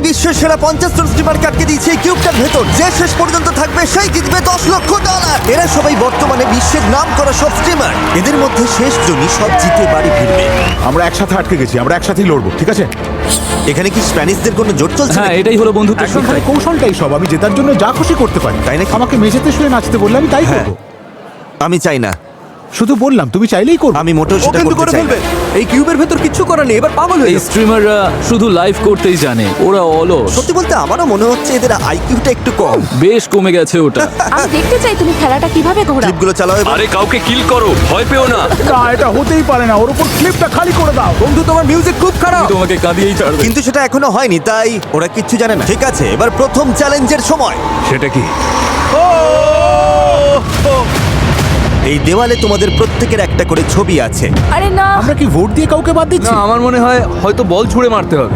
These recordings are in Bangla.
বিশ্বের সেরা 50 জন স্ট্রিমারকে আটকে দিয়েছে এই কিউবটার ভেতর। যে শেষ পর্যন্ত থাকবে সেই জিতবে $10 লক্ষ। এরা সবাই বর্তমানে বিশ্বের নাম করা সব স্ট্রিমার। এদের মধ্যে শেষ জনই সব জিতে বাড়ি ফিরবে। আমরা একসাথে আটকে গেছি, আমরা একসাথেই লড়বো, ঠিক আছে? এখানে কি স্প্যানিশদের কোনো জোট চলছে হ্যাঁ, নাকি? এটাই হলো বন্ধুত্বের এখন সংখ্যা। কৌশলটাই সব, আমি জেতার জন্য যা খুশি করতে পারি, তাই নাকি? আমাকে মেঝেতে শুয়ে নাচতে বললে আমি তাই হ্যাঁ। করবো। আমি চাই না, শুধু বললাম, তুমি চাইলেই করবো। আমি মোটেও সেটা করতে চাই না। এই কিউবের ভেতর কিচ্ছু করার নেই, এবার পাগল হয়ে এই যাবে। স্ট্রিমাররা শুধু লাইভ করতেই জানে, ওরা অলস। সত্যি বলতে আমারও মনে হচ্ছে এদের আইকিউটা একটু কম। বেশ কমে গেছে ওটা। আমি দেখতে চাই তুমি খেলাটা কিভাবে ঘোরাও। ক্লিপগুলো চালাও এবার। আরে কাউকে কিল করো, ভয় পেও না। না, এটা হতেই পারে না, ওর উপর ক্লিপটা খালি করে দাও। বন্ধু তোমার মিউজিক খুব খারাপ। তোমাকে কাঁদিয়েই ছাড়বে। কিন্তু সেটা এখনো হয়নি, তাই ওরা কিচ্ছু জানে না। ঠিক আছে, এবার প্রথম চ্যালেঞ্জের সময়। সেটা কি? এই দেওয়ালে তোমাদের প্রত্যেকের একটা করে ছবি আছে। আরে না, আমরা কি ভোট দিয়ে কাউকে বাদ দিচ্ছি? না, আমার মনে হয় হয়তো বল ছুঁড়ে মারতে হবে।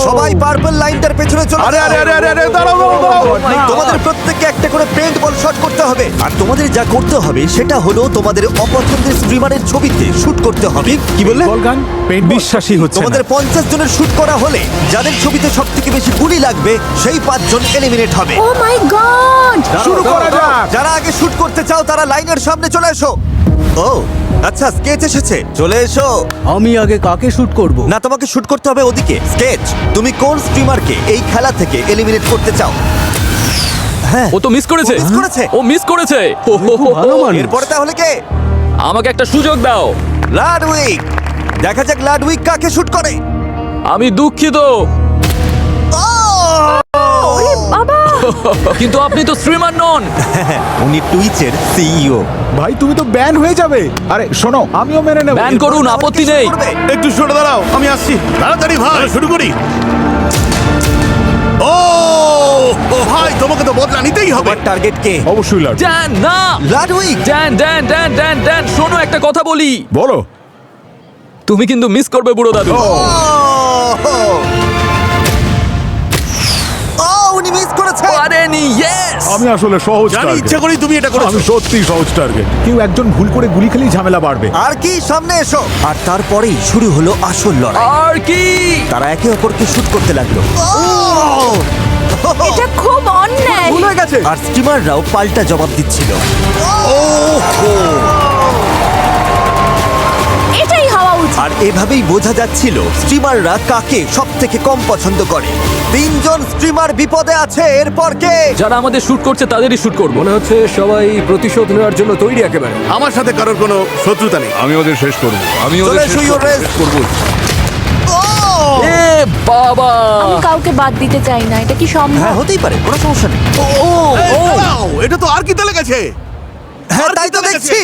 সবাই পার্পল লাইনটার পেছনে চলে আরে যাও। আরে আরে আরে আরে, দাঁড়াও দাঁড়াও দাঁড়াও। তোমাদের প্রত্যেককে একটা করে পেইন্ট বল শট করতে হবে। আর তোমাদের যা করতে হবে সেটা হলো তোমাদের অপছন্দের স্ট্রিমারের ছবিতে শুট করতে হবে। কি বললে? বল গান, পেইন্ট বিশ্বাসই হচ্ছে তোমাদের 50 জনের শুট করা হলে যাদের ছবিতে সবথেকে বেশি গুলি লাগবে সেই 5 জন এলিমিনেট হবে। ও মাই গড। শুরু করা যাক। যারা আগে শুট করতে চাও তারা লাইনের সামনে চলে এসো। ও আচ্ছা, স্কেচ এসেছে, চলে এসো। আমি আগে কাকে শুট করব? না, তোমাকে শুট করতে হবে ওদিকে। স্কেচ, তুমি কোন স্ট্রিমারকে এই খেলা থেকে এলিমিনেট করতে চাও? হ্যাঁ, ও তো মিস করেছে। ও miss করেছে। ও মিস করেছে। ভালো মানুষ। এরপরে তাহলে কে? আমাকে একটা সুযোগ দাও। লাডউইক। দেখা যাক লাডউইক কাকে শুট করে। আমি দুঃখিত, ওরে বাবা। কিন্তু আপনি তো স্ট্রিমার নন। উনি টুইচের সিইও। ভাই তুমি তো ব্যান হয়ে যাবে। আরে শোনো, আমিও মেনে নেব। ব্যান করুন, আপত্তি নেই। একটু সরে দাঁড়াও, আমি আসছি। তাড়াতাড়ি ভাই, শুরু করি। ও ভাই, তোমাকে তো বদলা নিতেই হবে। তোমার টার্গেট কে? অবশ্যই লাড। ড্যান, না। Ludwig. Dan Dan Dan Dan Dan, শোনো একটা কথা বলি। বলো। তুমি কিন্তু মিস করবে বুড়ো দাদু। ও উনি মিস করেছে। পারেনি। ইয়েস। আমি আসলে সহজ জানি টার্গেট। ইচ্ছা করেই তুমি এটা করেছো। আমি সত্যি সহজ টার্গেট। কেউ একজন ভুল করে গুলি খেলেই ঝামেলা বাড়বে। আর কি, সামনে এসো। আর তারপরেই শুরু হলো আসল লড়াই। আর কি? তারা একে অপরকে শুট করতে লাগলো। এটা খুব অন্যায়। ভুল হয়ে গেছে। আর স্টিমাররাও পাল্টা জবাব দিচ্ছিল। এটাই হওয়া উচিত। আর এভাবেই বোঝা যাচ্ছিল স্ট্রিমাররা কাকে সব থেকে কম পছন্দ করে। 3 জন স্ট্রিমার বিপদে আছে। এরপর কে? যারা আমাদের শুট করছে তাদেরই শুট করবো। মনে হচ্ছে সবাই প্রতিশোধ নেওয়ার জন্য তৈরি একেবারে। আমার সাথে কারোর কোনো শত্রুতা নেই। আমি ওদের শেষ করব। আমি চলে ওদের এসো, শেষ Youres। করব। এ বাবা। আমি কাউকে বাদ দিতে চাই না, এটা কি সম্ভব? হ্যাঁ, হতেই পারে, কোনো সমস্যা নেই। এই দাঁড়াও, এটা তো আর কি তালে গেছে। হ্যাঁ, আর তাই কি তো চলে দেখছি।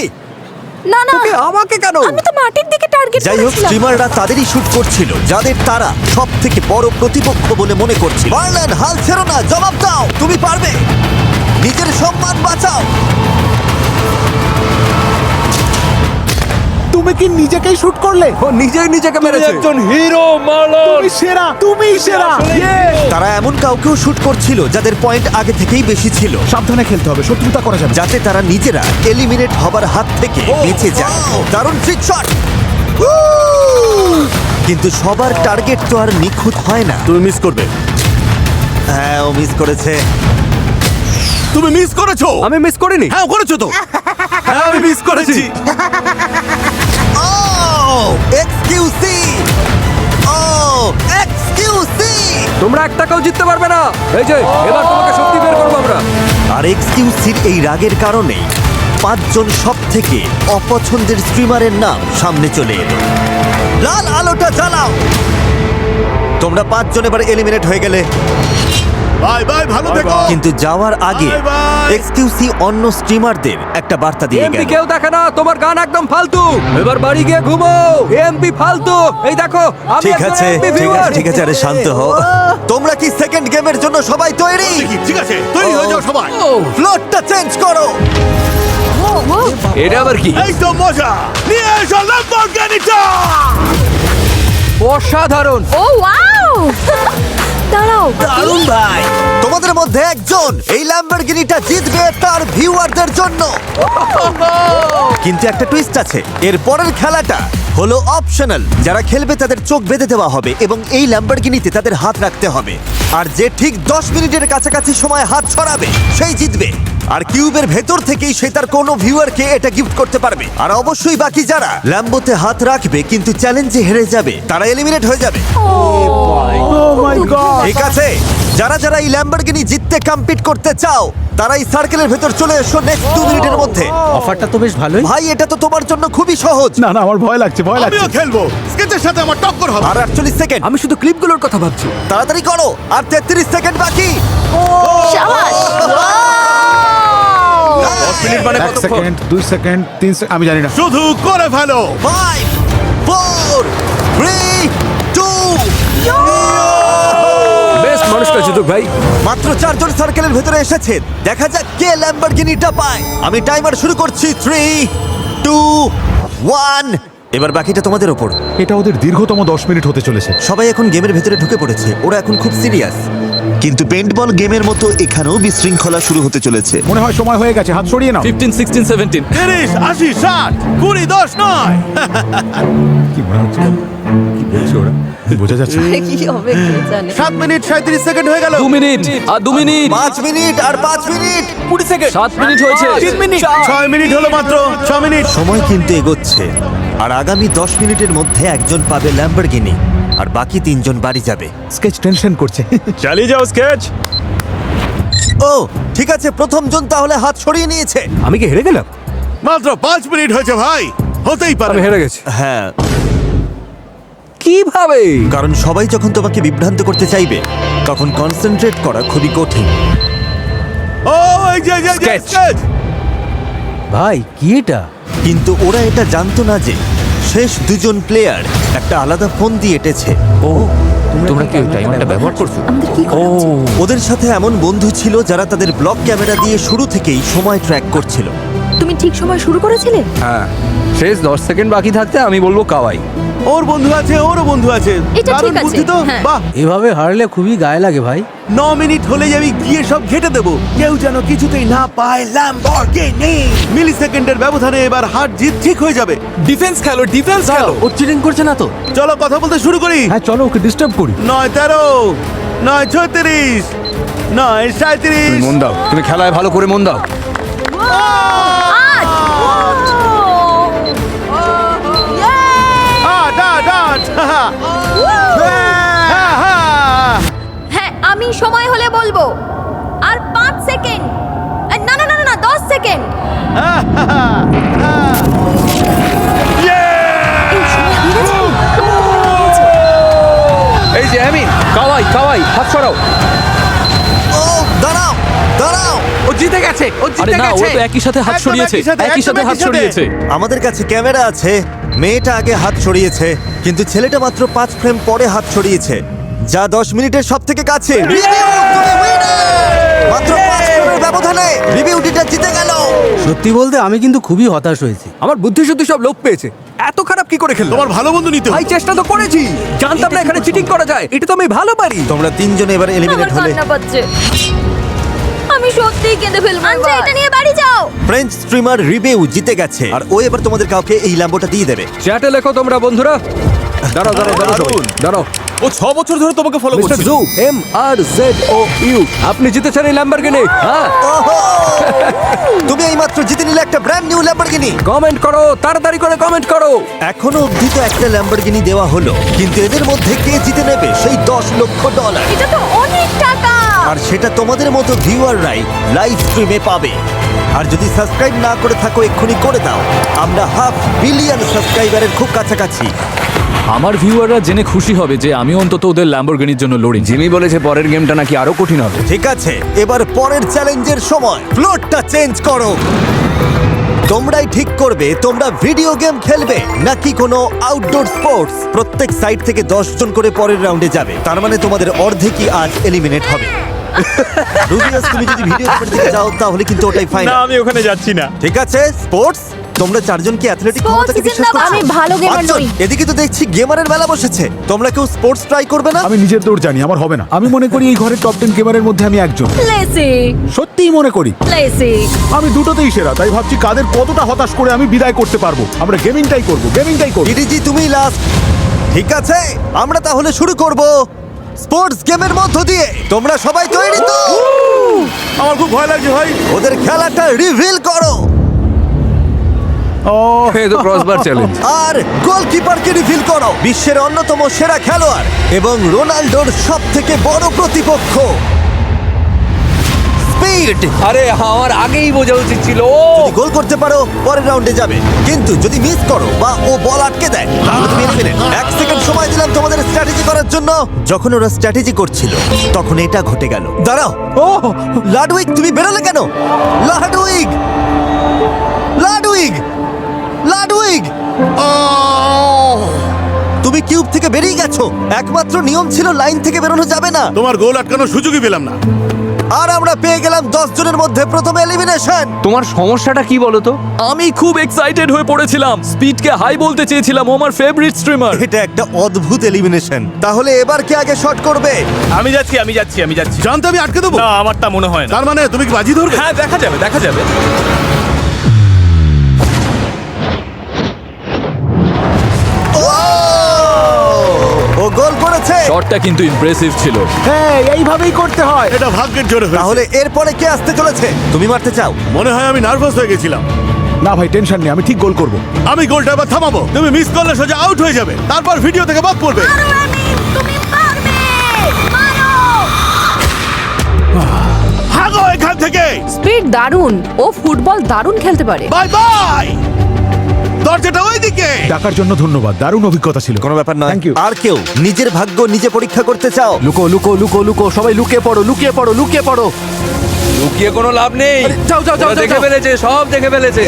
না না, আমাকে কেন? আমি তো মাটির দিকে টার্গেট যাই হোক, করেছিলাম। স্ট্রিমাররা তাদেরই শুট করছিল যাদের তারা সব থেকে বড় প্রতিপক্ষ বলে মনে করছিল। বার্লান, হাল ছেড়ো না, জবাব দাও। তুমি পারবে। নিজের সম্মান বাঁচাও। তুমি কি নিজেকেই শুট করলে? ও নিজেই নিজেকে মেরেছে। একজন হিরো মারলো। তুমি সেরা, তুমিই সেরা। তারা এমন কাউকেও শুট করছিল যাদের পয়েন্ট আগে থেকেই বেশি ছিল, সাবধানে খেলতে হবে, শত্রুতা করা যাবে। যাতে তারা নিজেরা এলিমিনেট হবার হাত থেকে বেঁচে যায়। দারুণ ট্রিক শট। কিন্তু সবার টার্গেট তো আর নিখুঁত হয় না। তুমি মিস করবে। হ্যাঁ, ও মিস করেছে। তুমি মিস করেছো। আমি মিস করিনি। হ্যাঁ, করেছো তো। হ্যাঁ, আমি মিস করেছি। এক্সকিউসি। ও এক্সকিউসি। তোমরা এক টাকাও জিততে পারবে না। এই যে এবার তোমাকে সত্যি বের করবো আমরা। আর এক্সকিউসির এই রাগের কারণেই 5 জন সব থেকে অপছন্দের স্ট্রিমারের নাম সামনে চলে এলো। লাল আলোটা জ্বালাও। তোমরা 5 জন এবার এলিমিনেট হয়ে গেলে। বাই বাই, ভালো থেকো। কিন্তু যাওয়ার আগে Bye bye! এক্সকিউসি অন্য স্ট্রিমারদের একটা বার্তা দিয়ে এমপি গেল। কেউ দেখে না, তোমার গান একদম ফালতু। এবার বাড়ি গিয়ে ঘুমো। এমপি ফালতু। এই দেখো, আমি ঠিক একজন আছে, MP ঠিক viewer। আছে, ঠিক আছে, আরে শান্ত হও। তোমরা কি সেকেন্ড গেমের জন্য সবাই তৈরি? ঠিক আছে, তৈরি হয়ে যাও সবাই। ফ্লোরটা চেঞ্জ করো। এটা আবার কি? এই তো মজা। নিয়ে এসো ল্যাম্বরগিনিটা। অসাধারণ। ও ওয়াও। দাঁড়াও। দারুণ ভাই। তোমাদের মধ্যে একজন এই ল্যাম্বরগিনিটা জিতবে তার ভিউয়ারদের জন্য। কিন্তু একটা টুইস্ট আছে। এর পরের খেলাটা হলো অপশনাল। যারা খেলবে তাদের চোখ বেঁধে দেওয়া হবে এবং এই ল্যাম্বরগিনিতে তাদের হাত রাখতে হবে। আর যে ঠিক 10 মিনিটের কাছাকাছি সময় হাত ছড়াবে সেই জিতবে। আর কিউবের ভেতর থেকেই সে তার কোনো ভিউয়ারকে এটা গিফট করতে পারবে। আর অবশ্যই বাকি যারা ল্যাম্বোতে হাত রাখবে কিন্তু চ্যালেঞ্জে হেরে যাবে তারা এলিমিনেট হয়ে যাবে। Oh my God! ঠিক আছে, যারা যারা এই ল্যাম্বরগিনি জিততে কম্পিট করতে চাও তারা এই সার্কেলের ভেতর চলে এসো নেক্সট 2 মিনিটের মধ্যে। অফারটা তো বেশ ভালোই। ভাই এটা তো তোমার জন্য খুবই সহজ। না না, আমার ভয় লাগছে, ভয় লাগছে। আমিও খেলবো, স্কেচের সাথে আমার টক্কর হবে। আর 48 সেকেন্ড, আমি শুধু ক্লিপগুলোর কথা ভাবছি। তাড়াতাড়ি করো। আর 33 সেকেন্ড বাকি। শাবাশ! 10 মিনিট মানে 1 সেকেন্ড, 2 সেকেন্ড, 3 সেকেন্ড, আমি জানি না। শুধু করে ফেলো। 5 4 3 2 বেস্ট মানুষটা জিতুক ভাই। মাত্র 4 জন সার্কেলের ভেতরে এসেছে। দেখা যাক কে ল্যাম্বরগিনিটা পায়। আমি টাইমার শুরু করছি। 3 2 1। এবার বাকিটা তোমাদের ওপর। এটা ওদের দীর্ঘতম 10 মিনিট হতে চলেছে। সবাই এখন গেমের ভেতরে ঢুকে পড়েছে, ওরা এখন খুব সিরিয়াস। কিন্তু পেইন্টবল গেমের মতো এখানেও বিশৃঙ্খলা শুরু হতে চলেছে। মনে হয় সময় হয়ে গেছে, হাত সরিয়ে নাও। 15 16 17 30 80 60 20 10 9। কি মনে হচ্ছে? কি বলছে ওরা? বোঝা যাচ্ছে না। কি হবে কে জানে। 7 মিনিট 37 সেকেন্ড হয়ে গেল। 2 মিনিট আর 2 মিনিট 5 মিনিট আর 5 মিনিট 20 সেকেন্ড। 7 মিনিট হয়েছে 3 মিনিট। 6 মিনিট হলো মাত্র। 6 মিনিট। সময় কিন্তু এগোচ্ছে। আর আগামী 10 মিনিটের মধ্যে একজন পাবে ল্যাম্বরগিনি আর বাকি 3 জন বাড়ি যাবে। স্কেচ টেনশন করছে। চালিয়ে যাও স্কেচ। ও ঠিক আছে, প্রথম জন তাহলে হাত সরিয়ে নিয়েছে। আমি কি হেরে গেলাম? মাত্র 5 মিনিট হয়েছে ভাই, হতেই পারে। আমি হেরে গেছি। হ্যাঁ, কিভাবে? কারণ সবাই যখন তোমাকে বিভ্রান্ত করতে চাইবে তখন কনসেন্ট্রেট করা খুবই কঠিন। ও এই যে Sketch. স্কেচ। ভাই কি এটা? কিন্তু ওরা এটা জানতো না যে শেষ 2 জন প্লেয়ার একটা আলাদা ফোন দিয়ে এঁটেছে। ও তোমরা কি ওই টাইমারটা ব্যবহার করছো? আমাদের কি করা উচিত? ওদের সাথে এমন বন্ধু ছিল যারা তাদের ব্লক ক্যামেরা দিয়ে শুরু থেকেই সময় ট্র্যাক করছিল। তুমি ঠিক সময় শুরু করেছিলে? হ্যাঁ, শেষ 10 সেকেন্ড বাকি থাকতে আমি বলবো কাওয়াই। ওর বন্ধু আছে, ওরও বন্ধু আছে। এটা ঠিক দারুণ আছে, বুদ্ধি তো। হ্যাঁ। বাহ, এভাবে হারলে খুবই গায়ে লাগে ভাই। 9 মিনিট হলেই আমি গিয়ে সব ঘেটে দেবো। কেউ যেন কিছুতেই না পায় ল্যাম্বরগিনি। মিলি সেকেন্ডের ব্যবধানে এবার হার জিত ঠিক হয়ে যাবে। ডিফেন্স খেলো, ডিফেন্স খেলো। ও চিটিং করছে না তো? চলো কথা বলতে শুরু করি। হ্যাঁ চলো, ওকে ডিস্টার্ব করি। 9 13 9 36 9 37। মন দাও, তুমি খেলায় ভালো করে মন দাও। হ্যাঁ, আমি সময় হলে বলবো। আর 5 সেকেন্ড। না না না না 10 সেকেন্ড। এই সময় হয়ে গেছে। এই যে আমিন, কাওয়াই কাওয়াই, হাত সরাও। ও দাঁড়াও দাঁড়াও, ও জিতে গেছে, ও আরে জিতে না, গেছে। ওরা তো একই সাথে হাত একদম সরিয়েছে, একই সাথে, একই সাথে একদম হাত একই সাথে। সরিয়েছে। আমাদের কাছে ক্যামেরা আছে। মেয়েটা আগে হাত সরিয়েছে কিন্তু ছেলেটা মাত্র 5 ফ্রেম পরে হাত সরিয়েছে, যা 10 মিনিটের সব থেকে কাছে। রিভিউ, তুমি winner! মাত্র 5 ফ্রেমের ব্যবধানে রিভিউটিটা জিতে গেল। সত্যি বলতে আমি কিন্তু খুবই হতাশ হয়েছি। আমার বুদ্ধি শুদ্ধি সব লোপ পেয়েছে। এত খারাপ কি করে খেললাম? তোমার ভালো বন্ধু নিতে ভাই চেষ্টা তো করেছি, জানতাম না এখানে চিটিং করা যায়। এটা তো আমি ভালো পারি। তোমরা 3 জন এবার আমার এলিমিনেট হলে। কান্না পাচ্ছে। আমি সত্যিই কেঁদে ফেলবো। আচ্ছা, এটা নিয়ে বাড়ি যাও। ফ্রেঞ্চ স্ট্রিমার রিভিউ জিতে গেছে আর ও এবার তোমাদের কাউকে এই ল্যাম্বোটা দিয়ে দেবে। চ্যাটে লেখো তোমরা বন্ধুরা। দাঁড়াও দাঁড়াও দাঁড়াও সবাই, দাঁড়াও। ও 6 বছর ধরে তোমাকে ফলো মিস্টার করছে। জু, MRZOU, আপনি জিতেছেন এই ল্যাম্বরগিনি। হ্যাঁ, ওহো! তুমি এইমাত্র জিতে নিলে একটা ব্র্যান্ড নিউ ল্যাম্বরগিনি। কমেন্ট করো, তাড়াতাড়ি করে কমেন্ট করো। এখনো অবধি তো একটা ল্যাম্বরগিনি দেওয়া হলো, কিন্তু এদের মধ্যে কে জিতে নেবে সেই $10 লক্ষ। এটা তো অনেক টাকা। আর সেটা তোমাদের মতো ভিউয়াররাই লাইভ স্ট্রিমে পাবে। আর যদি সাবস্ক্রাইব না করে থাকো এক্ষুনি করে দাও। আমরা 500 মিলিয়ন সাবস্ক্রাইবারের খুব কাছাকাছি। আমার ভিউয়াররা জেনে খুশি হবে যে আমি অন্তত ওদের ল্যাম্বরগিনির জন্য লড়ি। জিমি বলেছে পরের গেমটা নাকি আরো কঠিন হবে। ঠিক আছে, এবার পরের চ্যালেঞ্জের সময় ফ্লোরটা চেঞ্জ করো। তোমরাই ঠিক করবে তোমরা ভিডিও গেম খেলবে নাকি কোনো আউটডোর স্পোর্টস। প্রত্যেক সাইড থেকে 10 জন করে পরের রাউন্ডে যাবে, তার মানে তোমাদের অর্ধেকই আজ এলিমিনেট হবে। রুবিয়াস, তুমি যদি ভিডিও গেমের দিকে যাও তাহলে কিন্তু ওটাই ফাইনাল। আমি ওখানে যাচ্ছি না। ঠিক আছে, স্পোর্টস। তোমরা 4 জন কি অ্যাথলেটিক Sports ক্ষমতাকে is বিশ্বাস in the- করছো? আমি ভালো gamer 5 জন। নই। এদিকে তো দেখছি গেমারের মেলা বসেছে। তোমরা কেউ স্পোর্টস ট্রাই করবে না? আমি নিজের দৌড় জানি, আমার হবে না। আমি মনে করি এই ঘরের টপ 10 গেমারের মধ্যে আমি একজন। লেসি সত্যিই মনে করি লেসি। আমি দুটোতেই সেরা। তাই ভাবছি কাদের কতটা হতাশ করে আমি বিদায় করতে পারবো। আমরা গেমিংটাই করব, গেমিংটাই করব। ডিডিজি তুমি লাস্ট। ঠিক আছে, আমরা তাহলে শুরু করব স্পোর্টস গেমের মধ্য দিয়ে। তোমরা সবাই তৈরি তো? আমার খুব ভয় লাগছে ভাই। ওদের খেলাটা রিভিল করো। ও এই তো ক্রসবার চ্যালেঞ্জ। আর গোলকিপারকে রিভিল করো, বিশ্বের অন্যতম সেরা খেলোয়াড় এবং রোনাল্ডোর সবথেকে বড় প্রতিপক্ষ। স্পিড। আরে আমার আগেই বোঝা উচিত ছিল। যদি গোল করতে পারো পরের রাউন্ডে যাবে, কিন্তু যদি মিস করো বা ও বল আটকে দেয় তাহলে তুমি এলিমিনেট। 1 সেকেন্ড সময় দিলাম তোমাদের স্ট্র্যাটেজি করার জন্য। যখন ওরা স্ট্র্যাটেজি করছিল তখন এটা ঘটে গেল। দাঁড়াও, ও লাডউইগ তুমি বেরোলে কেন? Ludwig, Ludwig, Ludwig! তুমি কিউব থেকে বেরিয়ে গেছো। একমাত্র নিয়ম ছিল লাইন থেকে বেরোনো যাবে না। তোমার গোল আটকানোর সুযোগই পেলাম না। আর আমরা পেয়ে গেলাম 10 জনের মধ্যে প্রথম এলিমিনেশন। তোমার সমস্যাটা কি বলো তো? আমি খুব এক্সাইটেড হয়ে পড়েছিলাম, স্পিডকে হাই বলতে চেয়েছিলাম, ও আমার ফেভারিট স্ট্রিমার। এটা একটা অদ্ভুত এলিমিনেশন। তাহলে এবার কে আগে শট করবে? আমি যাচ্ছি। জানতে আমি আটকে দেবো? না আমারটা মনে হয় না। তার মানে তুমি কি বাজি ধরবে? হ্যাঁ দেখা যাবে। ও গোল করেছে। শটটা কিন্তু ইমপ্রেসিভ ছিল। হ্যাঁ, এইভাবেই করতে হয়। এটা ভাগ্যের জোরে হয়েছে। তাহলে এরপরে কে আসতে চলেছে? তুমি মারতে চাও? মনে হয় আমি নার্ভাস হয়ে গেছিলাম। না ভাই, টেনশন নেই, আমি ঠিক গোল করব। আমি গোলটা এবার থামাবো। তুমি মিস করলে সোজা আউট হয়ে যাবে, তারপর ভিডিও থেকে বাদ পড়বে। তুমি পারবে, মারো। ভাগো এখান থেকে। স্পিড দারুণ, ও ফুটবল দারুণ খেলতে পারে। Bye bye. দরজাটা ওইদিকে। ডাকার জন্য ধন্যবাদ, দারুণ অভিজ্ঞতা ছিল। কোনো ব্যাপার নয়। Thank you. আর কেউ নিজের ভাগ্য নিজে পরীক্ষা করতে চাও? লুকো লুকো লুকো লুকো, সবাই লুকিয়ে পড়ো, লুকিয়ে পড়ো, লুকিয়ে পড়ো। লুকিয়ে কোনো লাভ নেই। যাও, যাও, যাও, ওরা যাও, দেখে যাও। ফেলেছে, সব দেখে ফেলেছে।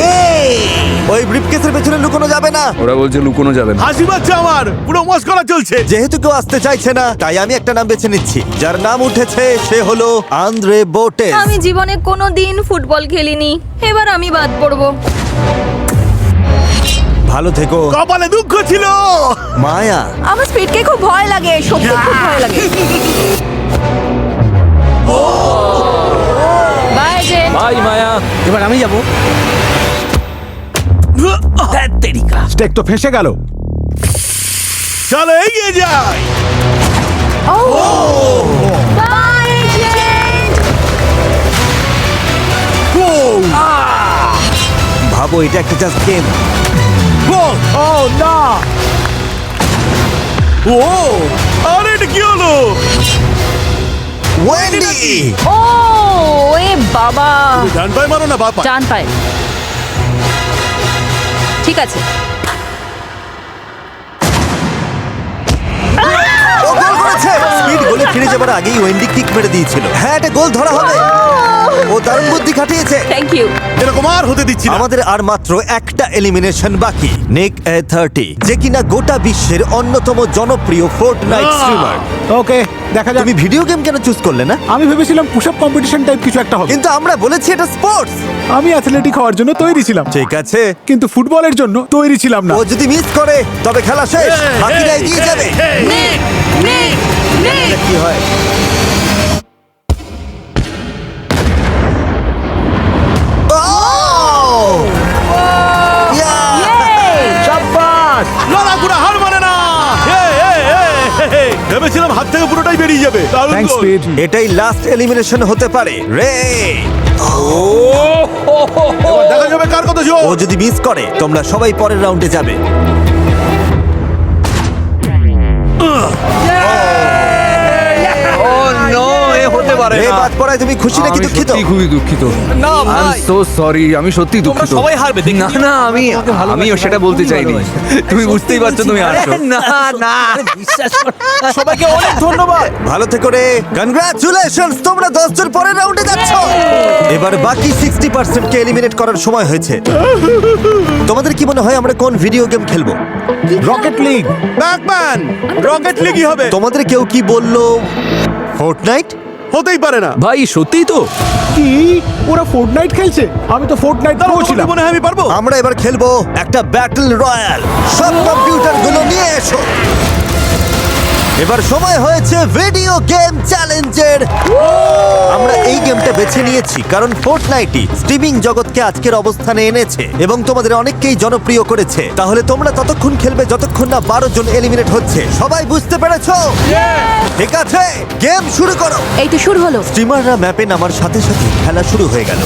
ওই ব্রিফকেসের পেছনে লুকোনো যাবে না। ওরা বলছে লুকোনো যাবে না। হাসি পাচ্ছে আমার, পুরো মস্করা চলছে। যেহেতু কেউ আসতে চাইছে না, তাই আমি একটা নাম বেছে নিচ্ছি। যার নাম উঠেছে সে হলো আন্দ্রে বোটেস। আমি জীবনে কোনোদিন ফুটবল খেলিনি, এবার আমি বাদ পড়বো। ভালো থেকো। কপালে দুঃখ ছিল। মায়া, আমার স্পিডকে খুব ভয় লাগে, সত্যি খুব ভয় লাগে। Bye Jen. বাই মায়া। এবার আমি যাব। স্টেক তো ফেঁসে গেল। চলো এগিয়ে যাই। Bye Jen. ভাবো এটা একটা জাস্ট গেম। ও না। ও আরে এটা কি হলো? ওয়েন্ডি! ও এ বাবা, ডান পায়ে মারো না বাপা। ডান পায়ে। ঠিক আছে। ও গোল করেছে। স্পিড গোলে ফিরে যাবার আগেই ওয়েন্ডি কিক মেরে দিয়েছিল। হ্যাঁ, এটা গোল ধরা হবে। ও দারুণ বুদ্ধি খাটিয়েছে। Thank you. এরকম আর হতে দিচ্ছি না। আমাদের আর মাত্র একটা এলিমিনেশন বাকি। নিক A30, যে কিনা গোটা বিশ্বের অন্যতম জনপ্রিয় ফোর্টনাইট স্ট্রিমার। ওকে, দেখা যাক। তুমি ভিডিও গেম কেন চুজ করলে না? আমি ভেবেছিলাম পুশ আপ কম্পিটিশন টাইপ কিছু একটা হবে। কিন্তু আমরা বলেছি এটা স্পোর্টস। আমি অ্যাথলেটিক হওয়ার জন্য তৈরি ছিলাম, ঠিক আছে, কিন্তু ফুটবলের জন্য তৈরি ছিলাম না। ও যদি মিস করে তবে খেলা শেষ। বাকিরা এগিয়ে যাবে। নিক, নিক, নিক। এটা কি হয়? শাবাশ! লড়াকুড়া হার মানে না। ভেবেছিলাম হাত থেকে পুরোটাই বেরিয়ে যাবে। Thanks speed. এটাই লাস্ট এলিমিনেশন হতে পারে রে। এবার দেখা যাবে কার কত জোর। ও যদি মিস করে তোমরা সবাই পরের রাউন্ডে যাবে। ও নো, এ হতে পারে রে না। বাদ পড়ায় তুমি খুশি নাকি আমি দুঃখিত? সত্যি খুবই দুঃখিত। না আই এম ভাই, সো সরি, আমি সত্যি দুঃখিত। সবাই হারবে, দেখি। না না, আমিও সেটা বলতে চাইনি। তুমি বুঝতেই পারছো, তুমি হারছো। না না, সবাইকে অনেক ধন্যবাদ। ভালো থেকো রে। কনগ্রাচুলেশনস, তোমরা 10 জন পরের রাউন্ডে যাচ্ছ। এবার বাকি 60% কে এলিমিনেট করার সময় হয়েছে। তোমাদের কি মনে হয় আমরা কোন ভিডিও গেম খেলবো? Rocket league. ব্যাকম্যান। রকেট লিগই হবে। তোমাদের কেউ কি বললো ফোর্টনাইট? হতেই পারে না। ভাই সত্যি তো? কি ওরা ফোর্টনাইট খেলছে? আমি তো ফোর্টনাইট প্রো ছিলাম। মনে হয় আমি পারবো। আমরা এবার খেলবো একটা ব্যাটল রয়্যাল। সব কম্পিউটার গুলো নিয়ে এসো। এবার সময় হয়েছে ভিডিও গেম চ্যালেঞ্জের। আমরা এই গেমটা গেমটা বেছে নিয়েছি কারণ ফোর্টনাইটই স্ট্রিমিং জগৎকে আজকের অবস্থানে এনেছে এবং তোমাদের অনেককেই জনপ্রিয় করেছে। তাহলে তোমরা ততক্ষণ খেলবে যতক্ষণ না 12 জন এলিমিনেট হচ্ছে। সবাই বুঝতে পেরেছো? ঠিক আছে, গেম শুরু করো। এই তো শুরু হলো। স্ট্রিমাররা ম্যাপে নামার সাথে সাথে খেলা শুরু হয়ে গেল।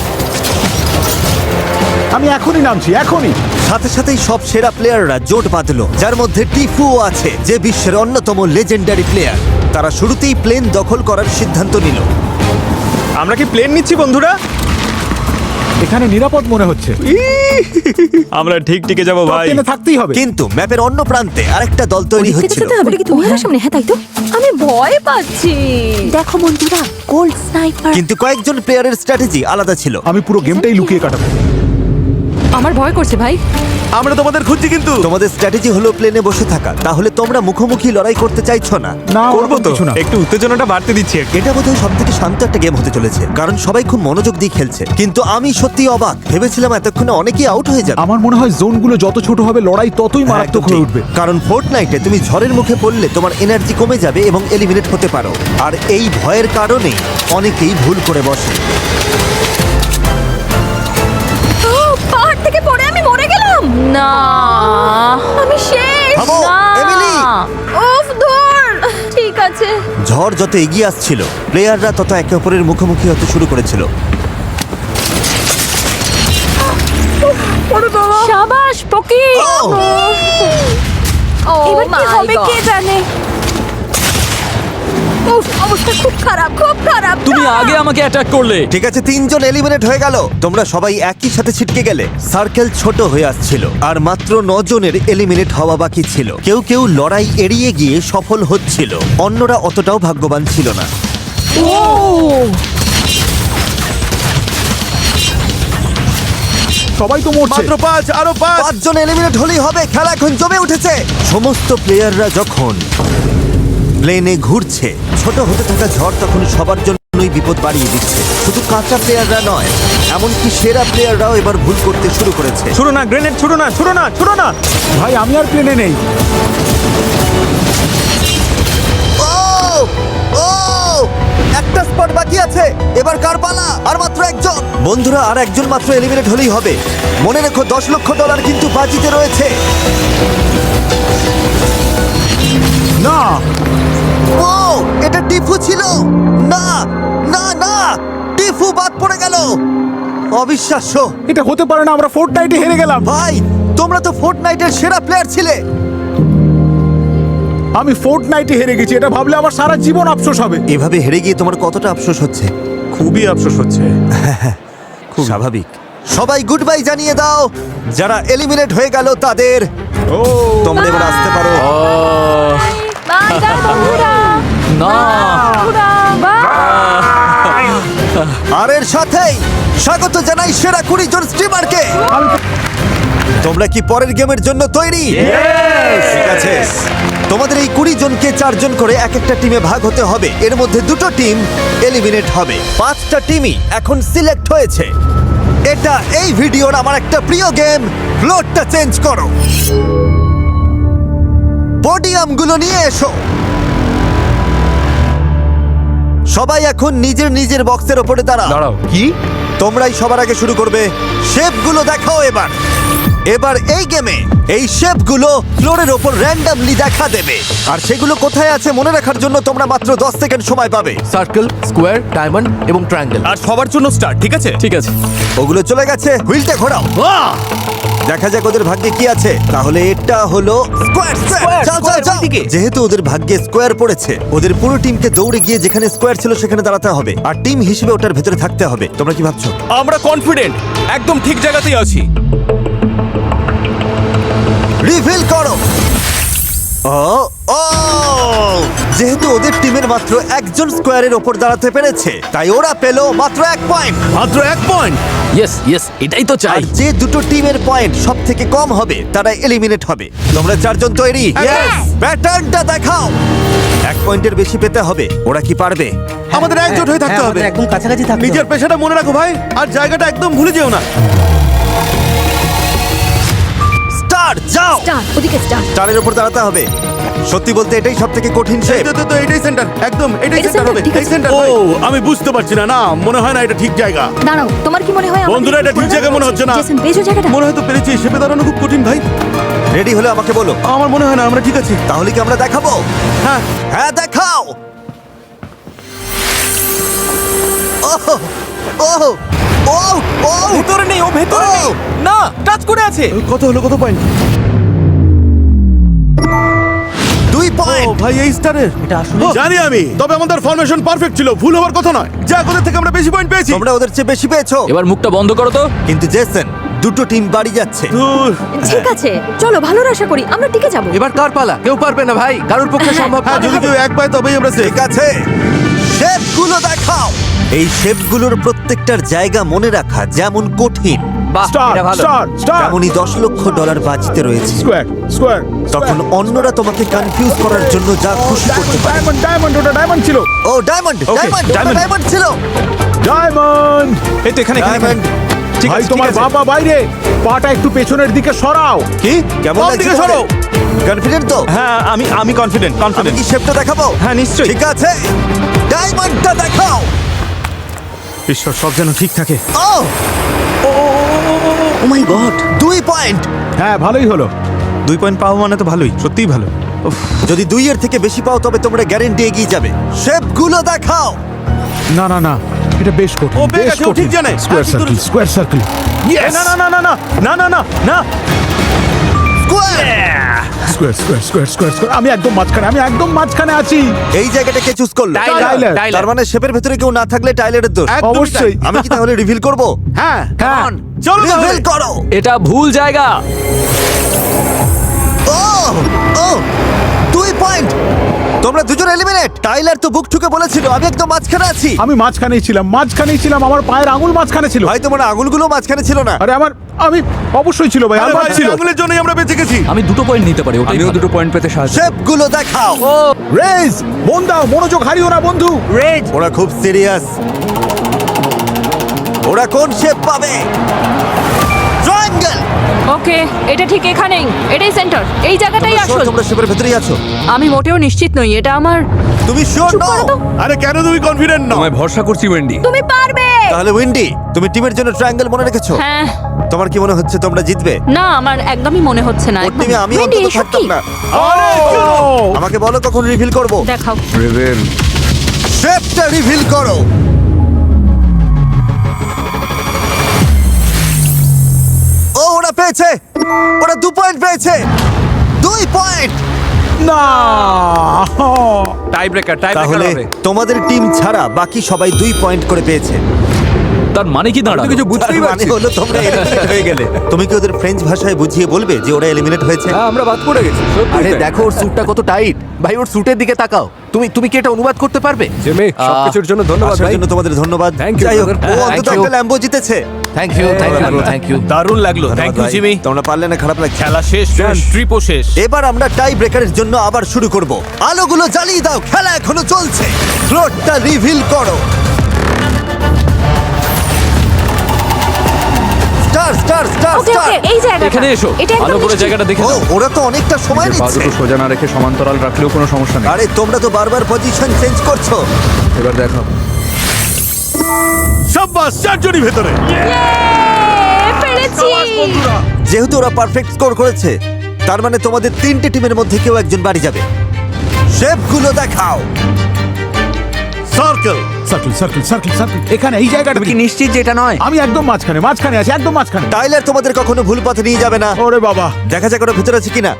আমি এখনই নামছি, এখনই। সাথে সাথেই সব সেরা প্লেয়াররা জোট বাঁধলো, যার মধ্যে টিফুও আছে, যে বিশ্বের অন্যতম লেজেন্ডারি প্লেয়ার। তারা শুরুতেই প্লেন দখল করার সিদ্ধান্ত নিল। আমরা কি প্লেন নিচ্ছি বন্ধুরা? এখানে নিরাপদ মনে হচ্ছে। আমরা ঠিক টিকে যাবো ভাই। টপ 10 এ থাকতেই হবে। কিন্তু ম্যাপের অন্য প্রান্তে আরেকটা দল তৈরি হচ্ছিল। ওটা কি তুমি আমার সামনে? হ্যাঁ তাই তো। আমি ভয় পাচ্ছি। দেখো বন্ধুরা, গোল্ড স্নাইপার। কিন্তু কয়েকজন প্লেয়ারের স্ট্র্যাটেজি আলাদা ছিল। আমি পুরো গেমটাই লুকিয়ে কাটাবো। আমার ভয় করছে ভাই। আমরা তোমাদের খুঁজছি কিন্তু। তোমাদের স্ট্র্যাটেজি হলো প্লেনে বসে থাকা। তাহলে তোমরা মুখোমুখি লড়াই করতে চাইছো না? না, করবো তো, কিছু না। একটু উত্তেজনাটা বাড়তে দিচ্ছি একটু। এটা বোধহয় সব থেকে শান্ত একটা গেম হতে চলেছে, কারণ সবাই খুব মনোযোগ দিয়ে খেলছে। কিন্তু আমি সত্যি অবাক, ভেবেছিলাম এতক্ষণে অনেকেই আউট হয়ে যাবে। আমার মনে হয় জোনগুলো যত ছোট হবে লড়াই ততই হ্যাঁ, মারাত্মক একদম হয়ে ঠিক। উঠবে। কারণ ফোর্টনাইটে তুমি ঝড়ের মুখে পড়লে তোমার এনার্জি কমে যাবে এবং এলিমিনেট হতে পারো। আর এই ভয়ের কারণে অনেকেই ভুল করে বসে। ও, পাহাড় থেকে পড়ে আমি মরে গেলাম। না, আমি শেষ। থামো, না। এমিলি! উফ, ধুর। ঠিক আছে। ঝড় যত এগিয়ে আসছিল, প্লেয়াররা তত একে অপরের মুখোমুখি হতে শুরু করেছিল। শাবাশ পকি। ও! ও এবার কি my হবে God! কে জানে। উফ, অবস্থা খুব খারাপ, খুব খারাপ। তুমি না! আগে আমাকে অ্যাটাক করলে। ঠিক আছে, 3 জন এলিমিনেট হয়ে গেল। তোমরা সবাই একই সাথে ছিটকে গেলে। সার্কেল ছোট হয়ে আসছিল আর মাত্র 9 জনের এলিমিনেট হওয়া বাকি ছিল। কেউ কেউ লড়াই এড়িয়ে গিয়ে সফল হচ্ছিল, অন্যরা অতটাও ভাগ্যবান ছিল না। সবাই তো মরছে। মাত্র 5, আরো 5। 5 জন এলিমিনেট হলেই হবে। খেলা এখন জমে উঠেছে। সমস্ত প্লেয়াররা যখন প্লেনে ঘুরছে, ছোট হতে থাকা ঝড় তখন সবার জন্যই বিপদ বাড়িয়ে দিচ্ছে। শুধু কাঁচা প্লেয়াররা নয়, এমনকি সেরা প্লেয়াররাও এবার ভুল করতে শুরু করেছে। ছুড়ো না গ্রেনেড, ছুড়ো না, ছুড়ো না, ছুড়ো না। ভাই আমি আর প্লেনে নেই। ও! ও! একটা স্পট বাকি আছে। এবার কার পালা? আর মাত্র একজন। বন্ধুরা, আর একজন মাত্র এলিমিনেট হলেই হবে। মনে রেখো, $10 লক্ষ কিন্তু বাজিতে রয়েছে। না, ও! এটা টিফু ছিল। না না না, টিফু বাদ পড়ে গেল। অবিশ্বাস্য। এটা হতে পারে না। আমরা ফোর্টনাইটে হেরে গেলাম। ভাই, তোমরা তো ফোর্টনাইটের সেরা প্লেয়ার ছিলে। আমি ফোর্টনাইটে হেরে গেছি, এটা ভাবলে আমার সারা জীবন আফসোস হবে। এভাবে হেরে গিয়ে তোমার কতটা আফসোস হচ্ছে? খুবই আফসোস হচ্ছে। খুব স্বাভাবিক। সবাই গুড বাই জানিয়ে দাও। যারা এলিমিনেট হয়ে গেল তাদের। ও, তোমরা এবার আসতে পারো। বাই বাই বন্ধুরা। না, বন্ধুরা, বাই। আর এর সাথেই স্বাগত জানাই সেরা 20 জন স্ট্রিমারকে। তোমরা কি পরের গেমের জন্য তৈরি? ঠিক আছে, তোমাদের এই 20 জনকে 4 জন করে এক একটা টিমে ভাগ হতে হবে। এর মধ্যে 2টো টিম এলিমিনেট হবে। 5টা টিমই এখন সিলেক্ট হয়েছে। এটা এই ভিডিওর আমার একটা প্রিয় গেম। ফ্লোরটা চেঞ্জ করো, পোডিয়ামগুলো নিয়ে এসো। সবাই এখন নিজের নিজের বক্সের ওপরে দাঁড়াও। দাঁড়াও। কি? তোমরাই সবার আগে শুরু করবে। শেপগুলো দেখাও এবার। এবার এই গেমে এই শেপগুলো ফ্লোরের ওপর র্যান্ডমলি দেখা দেবে, আর সেগুলো কোথায় আছে মনে রাখার জন্য তোমরা মাত্র 10 সেকেন্ড সময় পাবে। সার্কেল, স্কোয়ার, ডায়মন্ড এবং ট্রায়াঙ্গেল। আর সবার জন্য স্টার্ট, ঠিক আছে? ঠিক আছে। ওগুলো চলে গেছে। হুইলটা ঘোরাও। দেখা যাক ওদের ভাগ্যে কি আছে। তাহলে এটা হলো স্কোয়ার। যাও, যাও, যাও। যেহেতু ওদের ভাগ্যে স্কোয়ার পড়েছে, ওদের পুরো টিমকে দৌড়ে গিয়ে যেখানে স্কোয়ার ছিল সেখানে দাঁড়াতে হবে, আর টিম হিসেবে ওটার ভেতরে থাকতে হবে। তোমরা কি ভাবছো? আমরা কনফিডেন্ট, একদম ঠিক জায়গাতেই আছি। রিভিল করো। ও ও, যেহেতু ওদের টিমের মাত্র একজন স্কোয়ারের ওপর দাঁড়াতে পেরেছে, তাই ওরা পেল মাত্র 1 পয়েন্ট। মাত্র 1 পয়েন্ট। ইয়েস, এটাই তো আর চাই। যে দুটো টিমের পয়েন্ট সব থেকে কম হবে তারা এলিমিনেট হবে। তোমরা 4 জন তৈরি? প্যাটার্নটা দেখাও। 1 পয়েন্টের বেশি পেতে হবে। ওরা কি পারবে? আমাদের একজোট হয়ে থাকতে হ্যাঁ, হবে। আমাদের একদম কাছাকাছি থাকতে নিজের হবে। পেশাটা মনে রাখো ভাই, আর জায়গাটা একদম ভুলে যেও না। স্টার, যাও। স্টার, ওদিকে স্টার। স্টারের ওপর দাঁড়াতে হবে। সত্যি বলতে এটাই সব থেকে কঠিন শেপ। তো এটাই সেন্টার, একদম এটাই এটা সেন্টার center, হবে, ঠিক এই আছে। সেন্টার। ও আমি বুঝতে পারছি না, না মনে হয় না এটা ঠিক জায়গা। দাঁড়াও, তোমার কি মনে হয় আমাদের বন্ধুরা, এটা একটু ঠিক করে জায়গা মনে দেওয়া হচ্ছে না। উচিত? জেসন, পেয়েছো জায়গাটা? মনে হয় তো পেরেছি, শেপে দাঁড়ানো খুব কঠিন ভাই। রেডি হলে আমাকে বলো। আমার মনে হয় না আমরা ঠিক আছি। তাহলে কি আমরা দেখাবো? হ্যাঁ, হ্যাঁ, দেখাও। ওহ, ওহ, ওহ, ওহ, ভেতরে নেই, ও ভেতরে নেই। ওহ। না, টাচ করে আছে। কত হলো, কত পয়েন্ট? 2 ও পয়েন্ট। ভাই, এই স্টারের এটা আসলে জানি আমি, তবে আমাদের ফরমেশন পারফেক্ট ছিল, ভুল হওয়ার কথা নয়। যা কোথা থেকে আমরা বেশি পয়েন্ট পেয়েছি। তোমরা ওদের চেয়ে বেশি পেয়েছো। এবার মুখটা বন্ধ করো তো। কিন্তু জেসন, দুটো টিম বাড়ি যাচ্ছে। ধুর। ঠিক আছে চলো ভালোর আশা করি আমরা টিকে যাবো। এবার কার পালা? কেউ পারবে না ভাই, কারোর পক্ষে সম্ভব না। হ্যাঁ, যদি কেউ এক পায় তবেই আমরা সেফ। ঠিক আছে, শেপগুলো দেখাও। এই শেপগুলোর প্রত্যেকটার জায়গা মনে রাখা যেমন কঠিন, বাহ, স্টার এটা ভালো। স্টার স্টার তেমনই $10 লক্ষ বাজিতে রয়েছে। Square square. তখন অন্যরা তোমাকে কনফিউজ করার জন্য যা খুশি করতে পারে। ডায়মন্ড ডায়মন্ড, ওটা ডায়মন্ড ছিল। ও diamond, Okay, diamond, diamond. Diamond ছিল। ডায়মন্ড। এই তো এখানে, এখানে, ডায়মন্ড। ঠিক ভাই আছে, তোমার ঠিক আছে। বাবা বাইরে, পাটা একটু পেছনের দিকে সরাও। কি কেমন বাম লাগছে দিকে সরো। কনফিডেন্ট তো? হ্যাঁ, আমি কনফিডেন্ট, আমি কনফিডেন্ট। কি শেপটা দেখাবো? হ্যাঁ, নিশ্চয়ই। ঠিক আছে, ডায়মন্ডটা দেখাও। ঈশ্বর, সব যেন ঠিক থাকে। ও ও মাই গড 2 পয়েন্ট। হ্যাঁ, ভালোই হলো। 2 পয়েন্ট পাওয়া মানে তো ভালোই, সত্যিই ভালো। উফ, যদি 2 এর থেকে বেশি পাও তবে তোমরা গ্যারান্টি এগিয়ে যাবে। শেপগুলো দেখাও। না না না, এটা বেশ কঠিন। ও পেয়ে বেশ গেছে, ও ঠিক জানে। স্কোয়ার হ্যাঁ, সার্কেল, স্কোয়ার সার্কেল। এই, না না না না না না না না না। Square. Square square square square square. আমি একদম মাঝখানে, আমি একদম মাঝখানে আছি। এই জায়গাটাকে চুজ করলো। টাইলার। তার মানে শেপের ভেতরে কেউ না থাকলে টাইলারের দোষ। একদমই অবশ্যই। তাই। আমি কি তাহলে রিভিল করব? হ্যাঁ হ্যাঁ চলো তাহলে। রিভিল করো। এটা ভুল জায়গা। ও ও 2 পয়েন্ট। তোমরা দুজন এলিমিনেট। টাইলার তো বুক ঠুকে বলেছিল আমি একদম মাঝখানে আছি। আমি মাঝখানেই ছিলাম, আমার পায়ের আঙুল মাঝখানে ছিল। ভাই তোমার আঙুলগুলো মাঝখানে ছিল না। আরে আমি অবশ্যই ছিল ভাই, আরে আমার ভাই, ছিল। এই আঙুলের জন্যই আমরা বেঁচে গেছি। আমি 2 পয়েন্ট নিতে পারি, ওটাই আমিও ভালো। 2 পয়েন্ট পেতে সাহায্য। শেপগুলো দেখাও। রেজ, মন দাও, মনোযোগ হারিও না বন্ধু। রেড ওরা খুব সিরিয়াস। ওরা কোন শেপ পাবে? ট্রায়াঙ্গেল। ওকে এটা ঠিক এখানেই, এটাই সেন্টার, এই জায়গাটাই আসল। তোমরা শেপের ভেতরেই আছো। আমি মোটেও নিশ্চিত নই, এটা আমার। তুমি শিওর চুপ নও? করো তো। আরে কেন তুমি কনফিডেন্ট নও? তোমায় ভরসা করছি ওয়েন্ডি। তুমি পারবে। তাহলে উইন্ডি, তুমি টিমের জন্য ট্রায়াঙ্গেল মনে রেখেছো? হ্যাঁ তোমার কি মনে হচ্ছে তোমরা জিতবে? না আমার একদমই মনে হচ্ছে না। ওর একদম। টিমে আমি ওয়েন্ডি, অন্তত এসব থাকতাম কি? না। আরে আমাকে বলো কখন রিভিল করব। দেখাও। রিভেল শেপটা রিভিল করো। ও ওরা পেয়েছে, ওরা 2 পয়েন্ট পেয়েছে। 2 পয়েন্ট। না। টাই ব্রেকার তাহলে হবে। তোমাদের টিম ছাড়া বাকি সবাই 2 পয়েন্ট করে পেয়েছে। তার মানে কি দাঁড়ালো? কিছু বুঝতেই তার মানে পারছি। হলো তোমরা এলিমিনেট হয়ে গেলে। তুমি কি ওদের ফ্রেঞ্চ ভাষায় বুঝিয়ে বলবে যে ওরা এলিমিনেট হয়েছে? হ্যাঁ, আমরা বাদ পড়ে গেছি। আরে দেখো ওর স্যুটটা কত টাইট। ভাই ওর স্যুটের দিকে তাকাও। তুমি কি এটা অনুবাদ করতে পারবে? জেমি, সবকিছুর জন্য ধন্যবাদ আসার ভাই। জন্য তোমাদের ধন্যবাদ। Thank you, যাই হোক, brother. ও হ্যাঁ, অন্তত thank you. একটা ল্যাম্বো জিতেছে। Thank you thank you. দারুণ লাগলো, থ্যাংক ইউ ভাই, জিমি। তোমরা পারলে না, খারাপ লাগছে। খেলা শেষ, ট্রিপও শেষ। এবার আমরা টাই ব্রেকারের জন্য আবার শুরু করব। আলোগুলো জ্বালিয়ে দাও, খেলা এখনো চলছে। ফ্লোরটা রিভিল করো। Star star star okay star. Okay এই জায়গাটা। এখানে এসো, এটা একদম ভালো করে নিশ্চিত। জায়গাটা দেখে ও নাও। ওরা তো অনেকটা সময় নিচ্ছে। সোজা না রেখে সমান্তরাল রাখলেও কোনো সমস্যা নেই। আরে তোমরা তো বারবার পজিশন চেঞ্জ করছো। এবার দেখো। সাব্বাস, চারজনই ভেতরে। পেরেছি। যেহেতু ওরা পারফেক্ট স্কোর করেছে, তার মানে তোমাদের 3টে টিমের মধ্যে কেউ একজন বাড়ি যাবে। শেপগুলো দেখাও। Circle circle circle circle circle. এখানে এই জায়গাটা তুমি কি নিশ্চিত যে এটা নয়? আমি একদম মাঝখানে আছি, একদম মাঝখানে। টাইলার তোমাদের কখনো ভুল পথে নিয়ে যাবে না। ওরে বাবা, দেখা যাক ওরা ভিতরে আছে কিনা।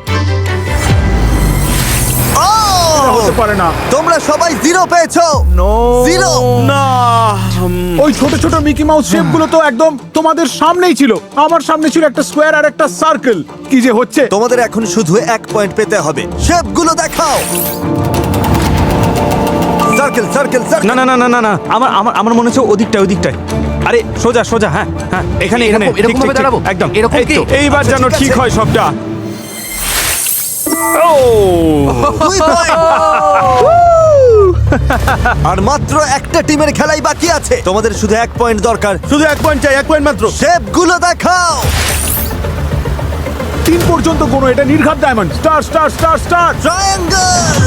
হতে পারে না। তোমরা সবাই 0 পেয়েছো। 0। না, ওই ছোট ছোট মিকি মাউস শেপগুলো তো একদম তোমাদের সামনেই ছিল। আমার সামনে ছিল একটা স্কোয়ার আর একটা সার্কেল। কি যে হচ্ছে! তোমাদের এখন শুধু 1 পয়েন্ট পেতে হবে। শেপগুলো দেখাও। সার্কেল সার্কেল না সার্কেল। না না না না না, আমার আমার আমার মনে হচ্ছে ওদিকটায়। আরে সোজা সোজা, হ্যাঁ হ্যাঁ, এখানে এখানে এরকম- এরকম ঠিক, ভাবে ঠিক, দাঁড়াবো? একদম এরকম এই তো, কি? এইবার আচ্ছা, যেন ঠিক ঠিক আছে। হয় সবটা। ও 2 পয়েন্ট। আর মাত্র একটা টিমের খেলাই বাকি আছে। তোমাদের শুধু 1 পয়েন্ট দরকার। শুধু 1 পয়েন্ট চাই, 1 পয়েন্ট মাত্র। শেপগুলো দেখাও। 3 পর্যন্ত কোনো, এটা নির্ঘাত diamond. Star star star star. Triangle.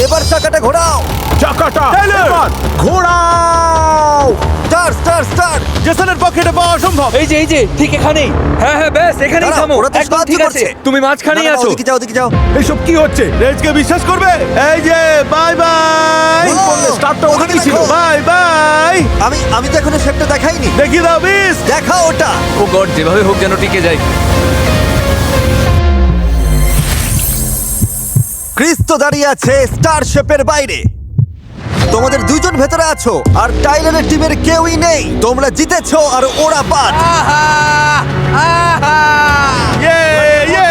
এবার চাকাটা ঘোরাও। চাকাটা Taylor! এবার ঘোরাও। Star star star. জেসনের পক্ষে এটা পাওয়া অসম্ভব। এই যে ঠিক এখানেই। হ্যাঁ হ্যাঁ ব্যাস এখানেই দাঁড়াও, থামো। ওরা তো একদম সাহায্য ঠিক আছে, করছে। তুমি মাঝখানেই না, না, আছো। ওদিকে যাও, ওদিকে যাও। এইসব কি হচ্ছে? রেজকে বিশ্বাস করবে? এই যে বাই বাই। ও, স্টারটা ওখানে ওখানেই ছিল। দেখো। Bye bye. আমি তো এখনো শেপটা দেখাইনি। দেখিয়ে দাও বিস। দেখা ওটা। ও গড, যেভাবে হোক যেন টিকে যাই। ক্রিস তো দাঁড়িয়ে আছে স্টার শেপের বাইরে। তোমাদের দুজন ভেতরে আছো আর টাইলারের টিমের কেউই নেই। তোমরা জিতেছো আর ওরা বাদ। ইয়ে ইয়ে।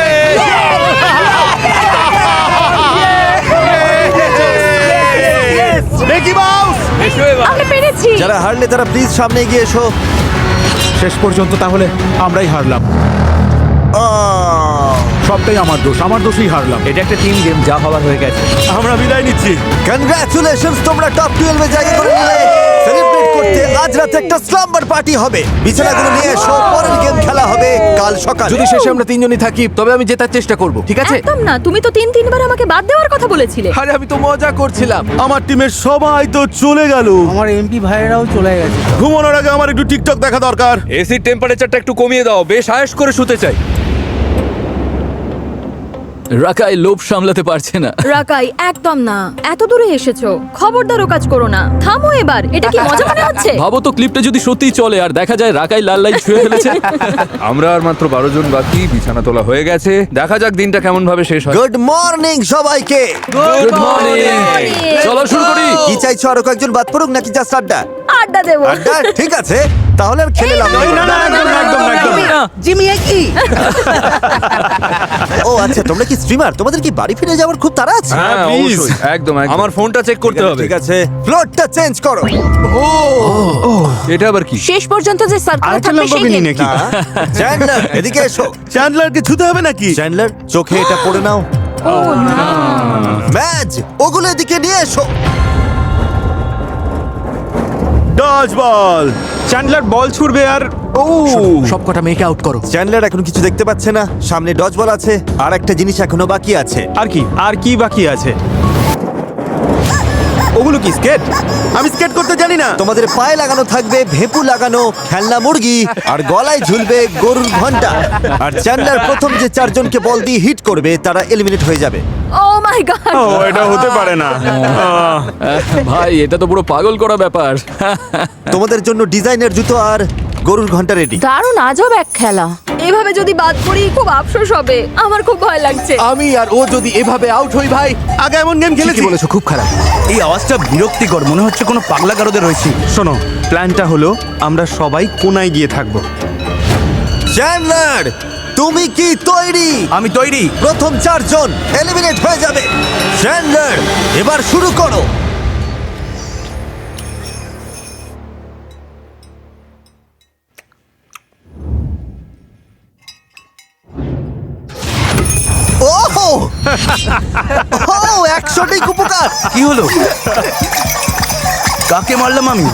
Mickey mouse. এসো এবার। আমরা পেরেছি। যারা হারলে তারা প্লিজ সামনে এগিয়ে এসো। শেষ পর্যন্ত তাহলে আমরাই হারলাম। সবটাই আমার দোষ, আমার দোষেই হারলাম। এটা একটা টিম গেম, যা হবার হয়ে গেছে। আমরা বিদায় নিচ্ছি। কনগ্রাচুলেশনস, তোমরা টপ 12 এ জায়গা করে নিলে। সেলিব্রেট করতে আজ রাতে একটা স্লাম্বার পার্টি হবে। বিছানাগুলো নিয়ে এসো, পরের গেম খেলা হবে কাল সকালে। যদি শেষে আমরা তিনজনই থাকি তবে আমি জেতার চেষ্টা করব, ঠিক আছে? একদম না, তুমি তো তিনবার আমাকে বাদ দেওয়ার কথা বলেছিলে। আরে আমি তো মজা করছিলাম। আমার টিমের সবাই তো চলে গেল। আমার এমপি ভাইয়েরাও চলে গেছে। ঘুমানোর আগে আমার একটু টিকটক দেখা দরকার। এসির টেম্পারেচারটা একটু কমিয়ে দাও, বেশ আয়েশ করে শুতে চাই। রাকাই লোভ সামলাতে পারছে না। রাকাই একদম না, এত দূরে এসেছো, খবরদার ও কাজ করো না। থামো এবার, এটা কি মজা মনে হচ্ছে? ভাবো তো ক্লিপটা যদি সত্যিই চলে আর দেখা যায় রাকাই লাল লাইট ছুঁয়ে ফেলেছে। আমরা আর মাত্র 12 জন বাকি, বিছানা তোলা হয়ে গেছে। দেখা যাক দিনটা কেমন ভাবে শেষ হয়। গুড মর্নিং সবাইকে। Good morning. চলো শুরু করি। কি চাইছো, আরো কয়েকজন বাদ পড়ুক নাকি জাস্ট আড্ডা? আড্ডা দেবো। আড্ডা ঠিক আছে, তাহলে আর খেলে লাভ নেই। জিমি কি? ও আচ্ছা, তোমরা কি স্ট্রিমার? তোমাদের কি বাড়ি ফিরে যাওয়ার খুব তাড়া আছে? হ্যাঁ অবশ্যই, একদম একদম। আমার ফোনটা চেক করতে হবে। ঠিক আছে, ফ্লোরটা চেঞ্জ করো। এটা আবার কি? শেষ পর্যন্ত যে সার্কেল থাকবে সেই গেম। না, চ্যান্ডলার এদিকে এসো। চ্যান্ডলারকে ছুতে হবে নাকি? চ্যান্ডলার চোখে এটা পড়ে নাও। ম্যাজ, ওগুলো এদিকে নিয়ে এসো। ডজ বল। চ্যান্ডলার বল ছুড়বে আর সব কটা মেয়েকে আউট করো। চ্যান্ডলার এখন কিছু দেখতে পাচ্ছে না। সামনে ডজ বল আছে, আর একটা জিনিস এখনো বাকি আছে। আর কি বাকি আছে? ওগুলো কি স্কেট? আমি স্কেট করতে জানি না। তোমাদের পায়ে লাগানো থাকবে ভেপু লাগানো খেলনা মুরগি, আর গলায় ঝুলবে গরুর ঘন্টা। আর চ্যান্ডলার প্রথম যে 4 জনকে বল দিয়ে হিট করবে তারা এলিমিনেট হয়ে যাবে। ও মাই গড। ও এটা হতে পারে না। ভাই এটা তো পুরো পাগল করা ব্যাপার। তোমাদের জন্য ডিজাইনের জুতো আর গরুর ঘন্টা রেডি। দারুণ আজব এক খেলা। এভাবে যদি বাদ পড়ি খুব আফসোস হবে, আমার খুব ভয় লাগছে। আমি আর ও যদি এভাবে আউট হই ভাই। আগে এমন গেম খেলেছি। বলেছো, খুব খারাপ। এই আওয়াজটা বিরক্তিকর, মনে হচ্ছে কোনো পাগলা গারদে রয়েছি। শোনো, প্ল্যানটা হলো আমরা সবাই কোনায় গিয়ে থাকবো। চ্যান্ডলার, তুমি কি তৈরি? আমি তৈরি। প্রথম 4 জন এলিমিনেট হয়ে যাবে। চ্যান্ডলার, এবার শুরু করো। ওহো! ও 100টি উপকার। কি হলো? কাকে মারলাম আমি?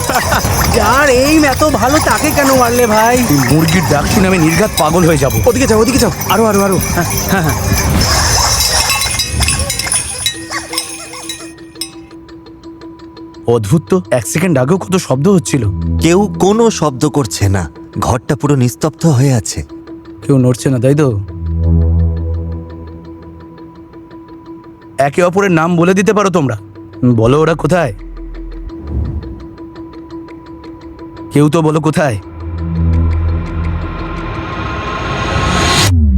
যার এইম এত ভালো তাকে কেন মারলে ভাই? এই মুরগির ডাক শুনে আমি নির্ঘাত পাগল হয়ে যাব। ওদিকে যাও, ওদিকে যাও। আরো আরো আরো। হ্যাঁ হ্যাঁ হ্যাঁ। অদ্ভুত তো, 1 সেকেন্ড আগেও কত শব্দ হচ্ছিল। কেউ কোনো শব্দ করছে না, ঘরটা পুরো নিস্তব্ধ হয়ে আছে। কেউ নড়ছে না, তাই তো? একে অপরের নাম বলে দিতে পারো তোমরা? বলো ওরা কোথায়? কেউ তো বলো কোথায়?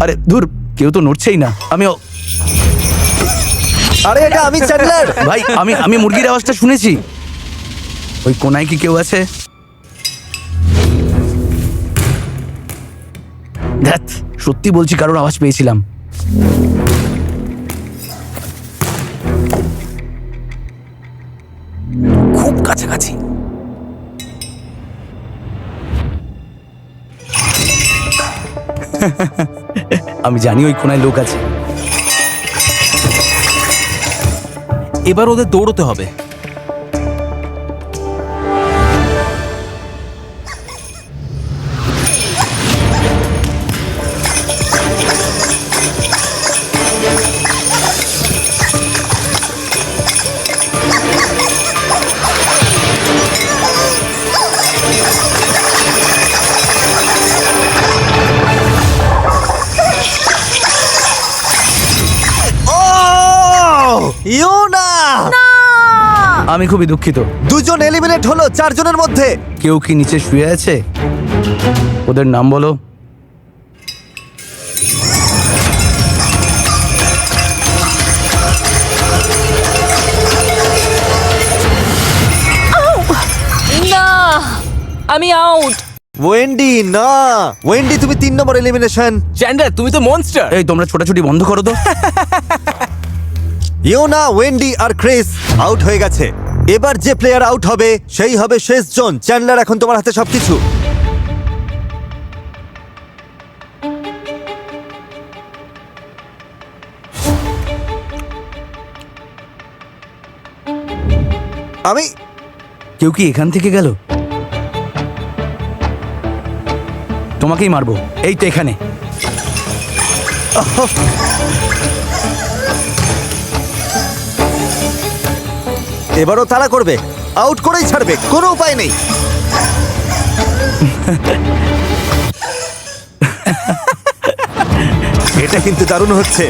আরে ধুর, কেউ তো নড়ছেই না। আরে এটা আমি চ্যান্ডলার। ভাই আমি মুরগির আওয়াজটা শুনেছি। ওই কোনায় কি কেউ আছে? ধ্যাৎ, সত্যি বলছি কারোর আওয়াজ পেয়েছিলাম। খুব কাছাকাছি। আমি জানি ওই কোনায় লোক আছে। এবার ওদের দৌড়তে হবে। আমি খুবই দুঃখিত। দুজন এলিমিনেট হলো 4 জনের মধ্যে। কেউ কি নিচে শুয়ে আছে? ওদের নাম বলো। না, আমি আউট। ওয়েন্ডি না, ওয়েন্ডি তুমি 3 নম্বর এলিমিনেশন। চ্যান্ডলার তুমি তো মনস্টার। এই তোমরা ছোটাছুটি বন্ধ করো তো। ইয়োনা, ওয়েন্ডি আর ক্রিস আউট হয়ে গেছে। এবার যে প্লেয়ার আউট হবে সেই হবে শেষ জন। চ্যান্ডলার, এখন তোমার হাতে সবকিছু। আমি কেউ কি এখান থেকে গেল? তোমাকেই মারবো। এই তো এখানে। এবারও তাড়া করবে, আউট করেই ছাড়বে, কোনো উপায় নেই। এটা কিন্তু দারুণ হচ্ছে।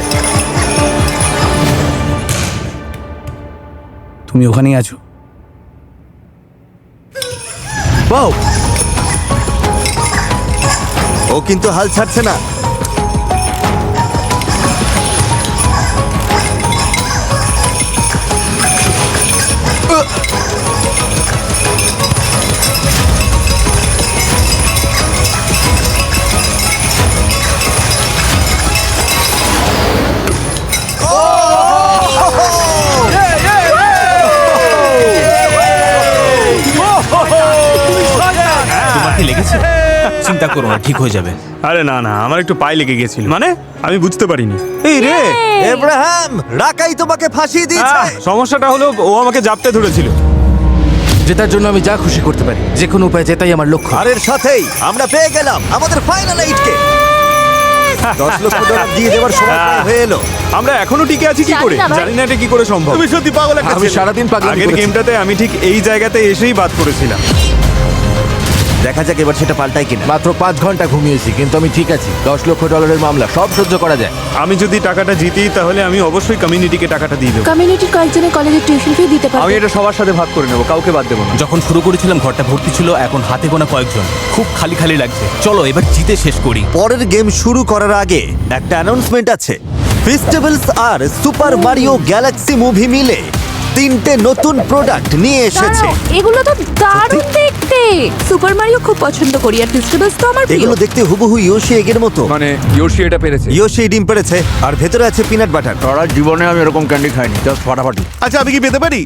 তুমি ওখানেই আছো। বাও, ও কিন্তু হাল ছাড়ছে না। তোমার কি লেগেছে? চিন্তা করো না, ঠিক হয়ে যাবে। আরে না না, আমার একটু পায়ে লেগে গেছিল। মানে আমি বুঝতে পারিনি। এই রে এব্রাহাম, রাকাই তোমাকে ফাঁসিয়ে দিয়েছে। সমস্যাটা হলো ও আমাকে জাপটে ধরেছিল। জেতার জন্য আমি যা খুশি করতে পারি, যে কোনো উপায়ে জেতাই আমার লক্ষ্য। আর এর সাথেই আমরা পেয়ে গেলাম আমাদের ফাইনাল 8 কে। 10 লক্ষ ডলার দিয়ে দেওয়ার সময় প্রায় হয়ে এলো। আমরা এখনো টিকে আছি কি করে? জানি না ভাই। জানি না এটা কি করে সম্ভব। তুমি সত্যি পাগল একটা আমি ছেলে। সারাদিন পাগলামি আগের করেছি। গেমটাতে আমি ঠিক এই জায়গাতে এসেই বাদ করেছিলাম। দেখা যাক এবার সেটা পাল্টাই কিনা। মাত্র 5 ঘন্টা ঘুমিয়েছি, কিন্তু আমি ঠিক আছি। 10 লক্ষ ডলারের মামলা, সব সহ্য করা যায়। আমি যদি টাকাটা জিতি তাহলে আমি অবশ্যই কমিউনিটিকে টাকাটা দিয়ে দেবো। কমিউনিটির কয়েকজনের কলেজের টিউশন ফি দিতে পারবে। এটা সবার সাথে ভাগ করে নেবো, কাউকে বাদ দেবো না। যখন শুরু করেছিলাম ঘরটা ভর্তি ছিল, এখন হাতে গোনা কয়েকজন। খুব খালি খালি লাগছে। চলো এবার জিতে শেষ করি। পরের গেম শুরু করার আগে একটা অ্যানাউন্সমেন্ট আছে। ফেস্টিভ্যালস আর সুপার মারিও গ্যালাক্সি মুভি মিলে 3টে নতুন প্রোডাক্ট নিয়ে এসেছে। দাঁড়াও, এগুলো তো দারুণ দেখতে। সুপার মারিও খুব পছন্দ করি, আর ফেস্টিভ্যালস তো আমার প্রিয়। এগুলো দেখতে হুবহু ইয়োশি এগের মতো। মানে ইয়োশি এটা পেরেছে। ইয়োশি ডিম পেড়েছে আর ভেতরে আছে পিনাট বাটার। সারা জীবনে আমি এরকম ক্যান্ডি খাইনি, জাস্ট ফাটাফাটি। আচ্ছা, আমি কি পেতে পারি?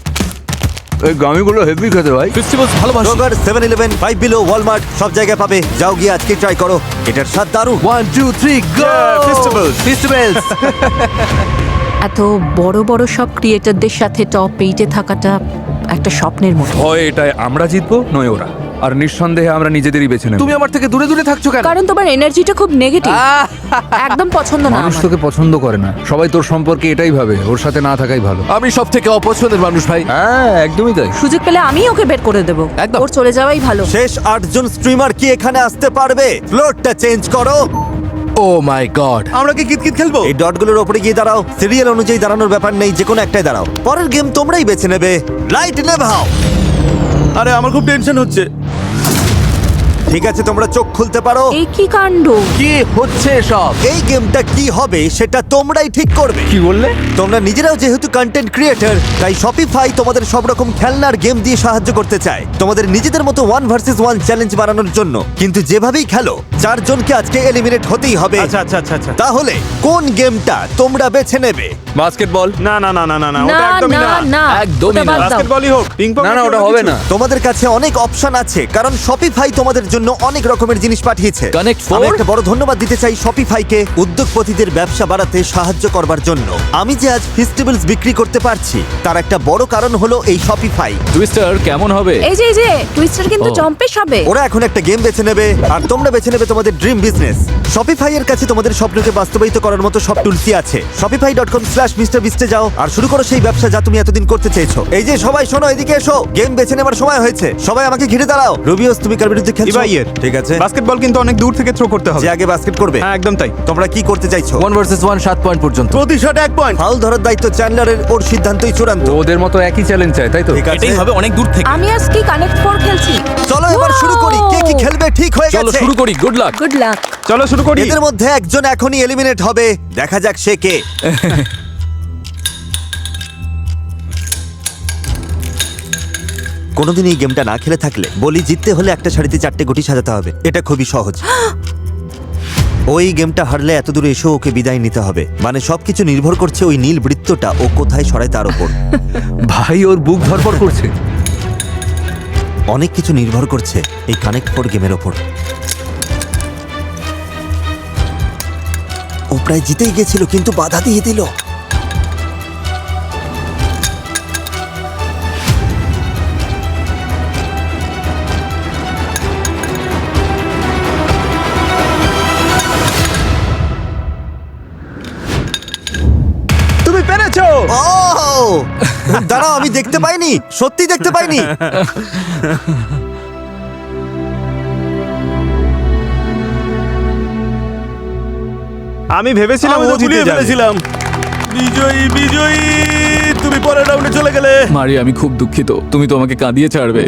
এই গামিগুলো হেভি খেতে ভাই। ফেস্টিভ্যালস ভালোবাসি। রোগার 7-Eleven, 5 Below, ওয়ালমার্ট সব জায়গায় পাবে। যাও গিয়ে আজকে ট্রাই করো, এটার স্বাদ দারুণ। 1 2 3 গো! ফেস্টিভ্যালস। এত বড় বড় সব ক্রিয়েটরদের সাথে টপ 8-এ থাকাটা একটা স্বপ্নের মতো। হয় এটাই আমরা জিতবো, নয় ওরা। আর নিঃসন্দেহে আমরা নিজেদেরই বেছে নেব। তুমি আমার থেকে দূরে দূরে থাকছো কেন? কারণ তোমার এনার্জিটা খুব নেগেটিভ, একদম পছন্দ না মানুষ আমার। তোকে পছন্দ করে না, সবাই তোর সম্পর্কে এটাই ভাবে, ওর সাথে না থাকাই ভালো। আমি সব থেকে অপছন্দের মানুষ ভাই। হ্যাঁ, একদমই তাই। সুযোগ পেলে আমি ওকে বের করে দেবো, একদম। ওর চলে যাওয়াই ভালো। শেষ 8 জন স্ট্রিমার কি এখানে আসতে পারবে? ফ্লোরটা চেঞ্জ করো। ও মাই গড। আমরা কি কিতকিত খেলবো? এই ডটগুলোর উপরে গিয়ে দাঁড়াও। সিরিয়াল অনুযায়ী দাঁড়ানোর ব্যাপার নেই, যে কোনো একটাই দাঁড়াও। পরের গেম তোমরাই বেছে নেবে। লাইট নেভাও। আরে আমার খুব টেনশন হচ্ছে। ঠিক আছে, তোমরা চোখ খুলতে পারো। এই কি কাণ্ড! কি হচ্ছে সব? এই গেমটা কি হবে সেটা তোমরাই ঠিক করবে। কি বললে? তোমরা নিজেরাও যেহেতু কন্টেন্ট ক্রিয়েটর, তাই শপিফাই তোমাদের সব রকম খেলনার গেম দিয়ে সাহায্য করতে চায় তোমাদের নিজেদের মতো 1 ভার্সেস 1 চ্যালেঞ্জ বানানোর জন্য। কিন্তু যেভাবেই খেলো, 4 জনকে আজকে এলিমিনেট হতেই হবে। আচ্ছা আচ্ছা আচ্ছা আচ্ছা। তাহলে কোন গেমটা তোমরা বেছে নেবে? বাস্কেটবল। না না না না না না, না ওটা একদমই না না। না, একদমই ওটা না। বাদ দাও। বাস্কেটবলই হোক, পিং পং। না না, ওটা হবে না। তোমাদের কাছে অনেক অপশন আছে, কারণ শপিফাই তোমাদের জন্য অনেক রকমের জিনিস পাঠিয়েছে। Connect Four? আমি একটা বড় ধন্যবাদ দিতে চাই শপিফাইকে উদ্যোগপতিদের ব্যবসা বাড়াতে সাহায্য করবার জন্য। আমি যে আজ ফেস্টিভ্যালস বিক্রি করতে পারছি তার একটা বড় কারণ হলো এই শপিফাই। টুইস্টার কেমন হবে? এই যে টুইস্টার কিন্তু ও। জম্পেশ হবে। ওরা এখন একটা গেম বেছে নেবে আর তোমরা বেছে নেবে তোমাদের ড্রিম বিজনেস। শপিফাই এর কাছে তোমাদের স্বপ্নকে বাস্তবায়িত করার মতো সব টুলসই আছে। shopify.com/mrbeast এ যাও আর শুরু করো সেই ব্যবসা যা তুমি এতদিন করতে করতে চেয়েছো। এই যে সবাই শোনো, এদিকে এসো, গেম বেছে নেবার সময় হয়েছে। সবাই আমাকে ঘিরে দাঁড়াও। রুবিয়াস, তুমি কার বিরুদ্ধে খেলছো? ইবাইয়ের। ঠিক আছে, বাস্কেটবল কিন্তু অনেক দূর থেকে থ্রো করতে হবে। যে আগে বাস্কেট করবে। হ্যাঁ একদম তাই। তোমরা কি করতে চাইছো? 1 ভার্সেস 1 7 পয়েন্ট পর্যন্ত। প্রতি শট 1 পয়েন্ট। ফাউল ধরার দায়িত্ব চ্যান্ডলারের, ওর সিদ্ধান্তই চূড়ান্ত। ওদের মতো একই চ্যালেঞ্জ চাই, তাই তো? ঠিক আছে, এটাই হবে অনেক দূর থেকে। আমি আজকে কানেক্ট 4 খেলছি। চলো এবার শুরু করি। কে কি খেলবে ঠিক হয়ে চলো গেছে। শুরু করি, গুড লাক। গুড লাক। চলো শুরু করি। এদের মধ্যে একজন এখনই এলিমিনেট হবে, দেখা যাক সে কে। কোনোদিন এই গেমটা না খেলে থাকলে বলি, জিততে হলে একটা শাড়িতে 4টে গুটি সাজাতে হবে। এটা খুবই সহজ। ওই গেমটা হারলে এত দূরে এসেও ওকে বিদায় নিতে হবে। মানে সবকিছু নির্ভর করছে ওই নীল বৃত্তটা ও কোথায় সরায় তার উপর। ভাই, ওর বুক ধরপড় করছে। অনেক কিছু নির্ভর করছে এই কানেক্ট 4 গেমের ওপর। ও প্রায় জিতেই গেছিল, কিন্তু বাধা দিয়ে দিল। তুমি পেরেছো। ও দাঁড়াও, আমি দেখতে পাইনি, সত্যি দেখতে পাইনি। আমি ভেবেছিলাম আমি ও তো জিতে গুলিয়ে যাবে। ফেলেছিলাম। বিজয়ী, বিজয়ী, তুমি পরের রাউন্ডে চলে গেলে। মারি, আমি খুব দুঃখিত, তুমি তো আমাকে কাঁদিয়ে ছাড়বে।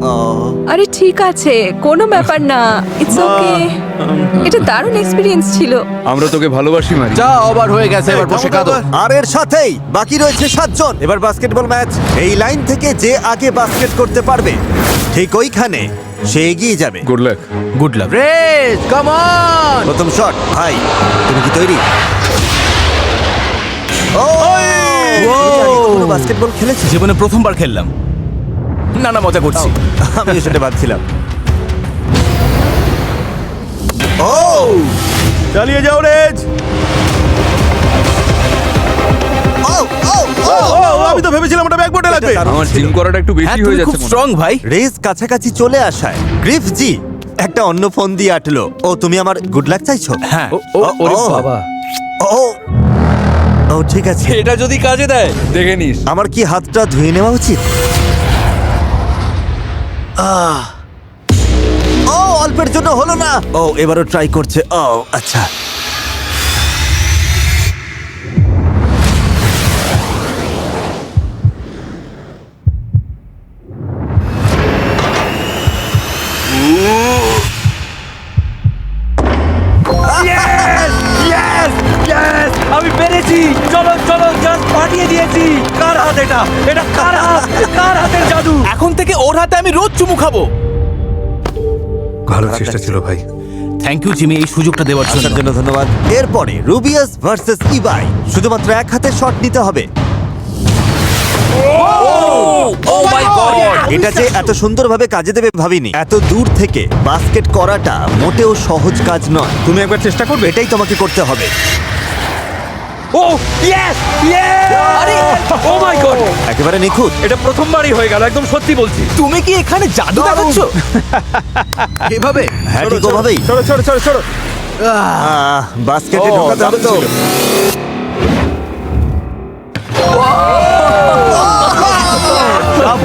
আরে ঠিক আছে, কোনো ব্যাপার না, ইটস ওকে। এটা দারুণ এক্সপেরিয়েন্স ছিল। আমরা তোকে ভালোবাসি মারি। যা ওভার হয়ে গেছে, এবার বসে কাঁদো। আর এর সাথেই বাকি রয়েছে 7 জন। এবার বাস্কেটবল ম্যাচ। এই লাইন থেকে যে আগে বাস্কেট করতে পারবে, ঠিক ওইখানে সে এগিয়ে যাবে। Good luck. Good luck. Race, come on. প্রথম শট। ভাই, তুমি কি তৈরি? ও বাস্কেটবল খেলেছি? জীবনে প্রথমবার খেললাম। না না, মজা করছি। আমি সেটা ভাবছিলাম। ও চালিয়ে যাও রেজ। ও ও ও ও, আমি তো ভেবেছিলাম ওটা ব্যাকবোর্ডে লাগবে। আমার জিম করাটা একটু হ্যাঁ, বেশি তুমি হয়ে খুব যাচ্ছে মনে হয়। স্ট্রং ভাই। রেস কাছাকাছি চলে আসায় গ্রিফ জি একটা অন্য ফোন দিয়ে আটলো। ও, তুমি আমার গুড লাক চাইছো? হ্যাঁ। ওরে ও। বাবা, ও ও ঠিক আছে। এটা যদি কাজে দেয় দেখে নিস। আমার কি হাতটা ধুয়ে নেওয়া উচিত? ও, অল্পের জন্য হলো না। ও, এবারও ট্রাই করছে। ও আচ্ছা। আমি পেরেছি। চলো চলো, জাস্ট পাঠিয়ে দিয়েছি। কার হাত এটা? এটা কার হাত? কার হাতের জাদু? এখন থেকে ওর হাতে আমি রোজ চুমু খাবো। ভালো চেষ্টা ছিল ভাই। থ্যাংক ইউ জিমি, এই সুযোগটা দেওয়ার জন্য। আসার জন্য ধন্যবাদ। এরপরে রুবিয়াস ভার্সেস ইবাই। শুধুমাত্র এক হাতে শট নিতে হবে। ও মাই গড। এটা যে এত সুন্দরভাবে কাজে দেবে ভাবিনি। এত দূর থেকে বাস্কেট করাটা মোটেও সহজ কাজ নয়। তুমি একবার চেষ্টা করবে। এটাই তোমাকে করতে হবে। ও ইয়েস ইয়েস! আরে ও মাই গড! একেবারে নিখুঁত। এটা প্রথমবারই হয়ে গেল, একদম সত্যি বলছি। তুমি কি এখানে জাদু দেখাচ্ছ? এভাবে হ্যাঁ, ঠিক ওভাবেই। সরো সরো সরো সরো। বাস্কেটে ঢোকাতে হবে তো।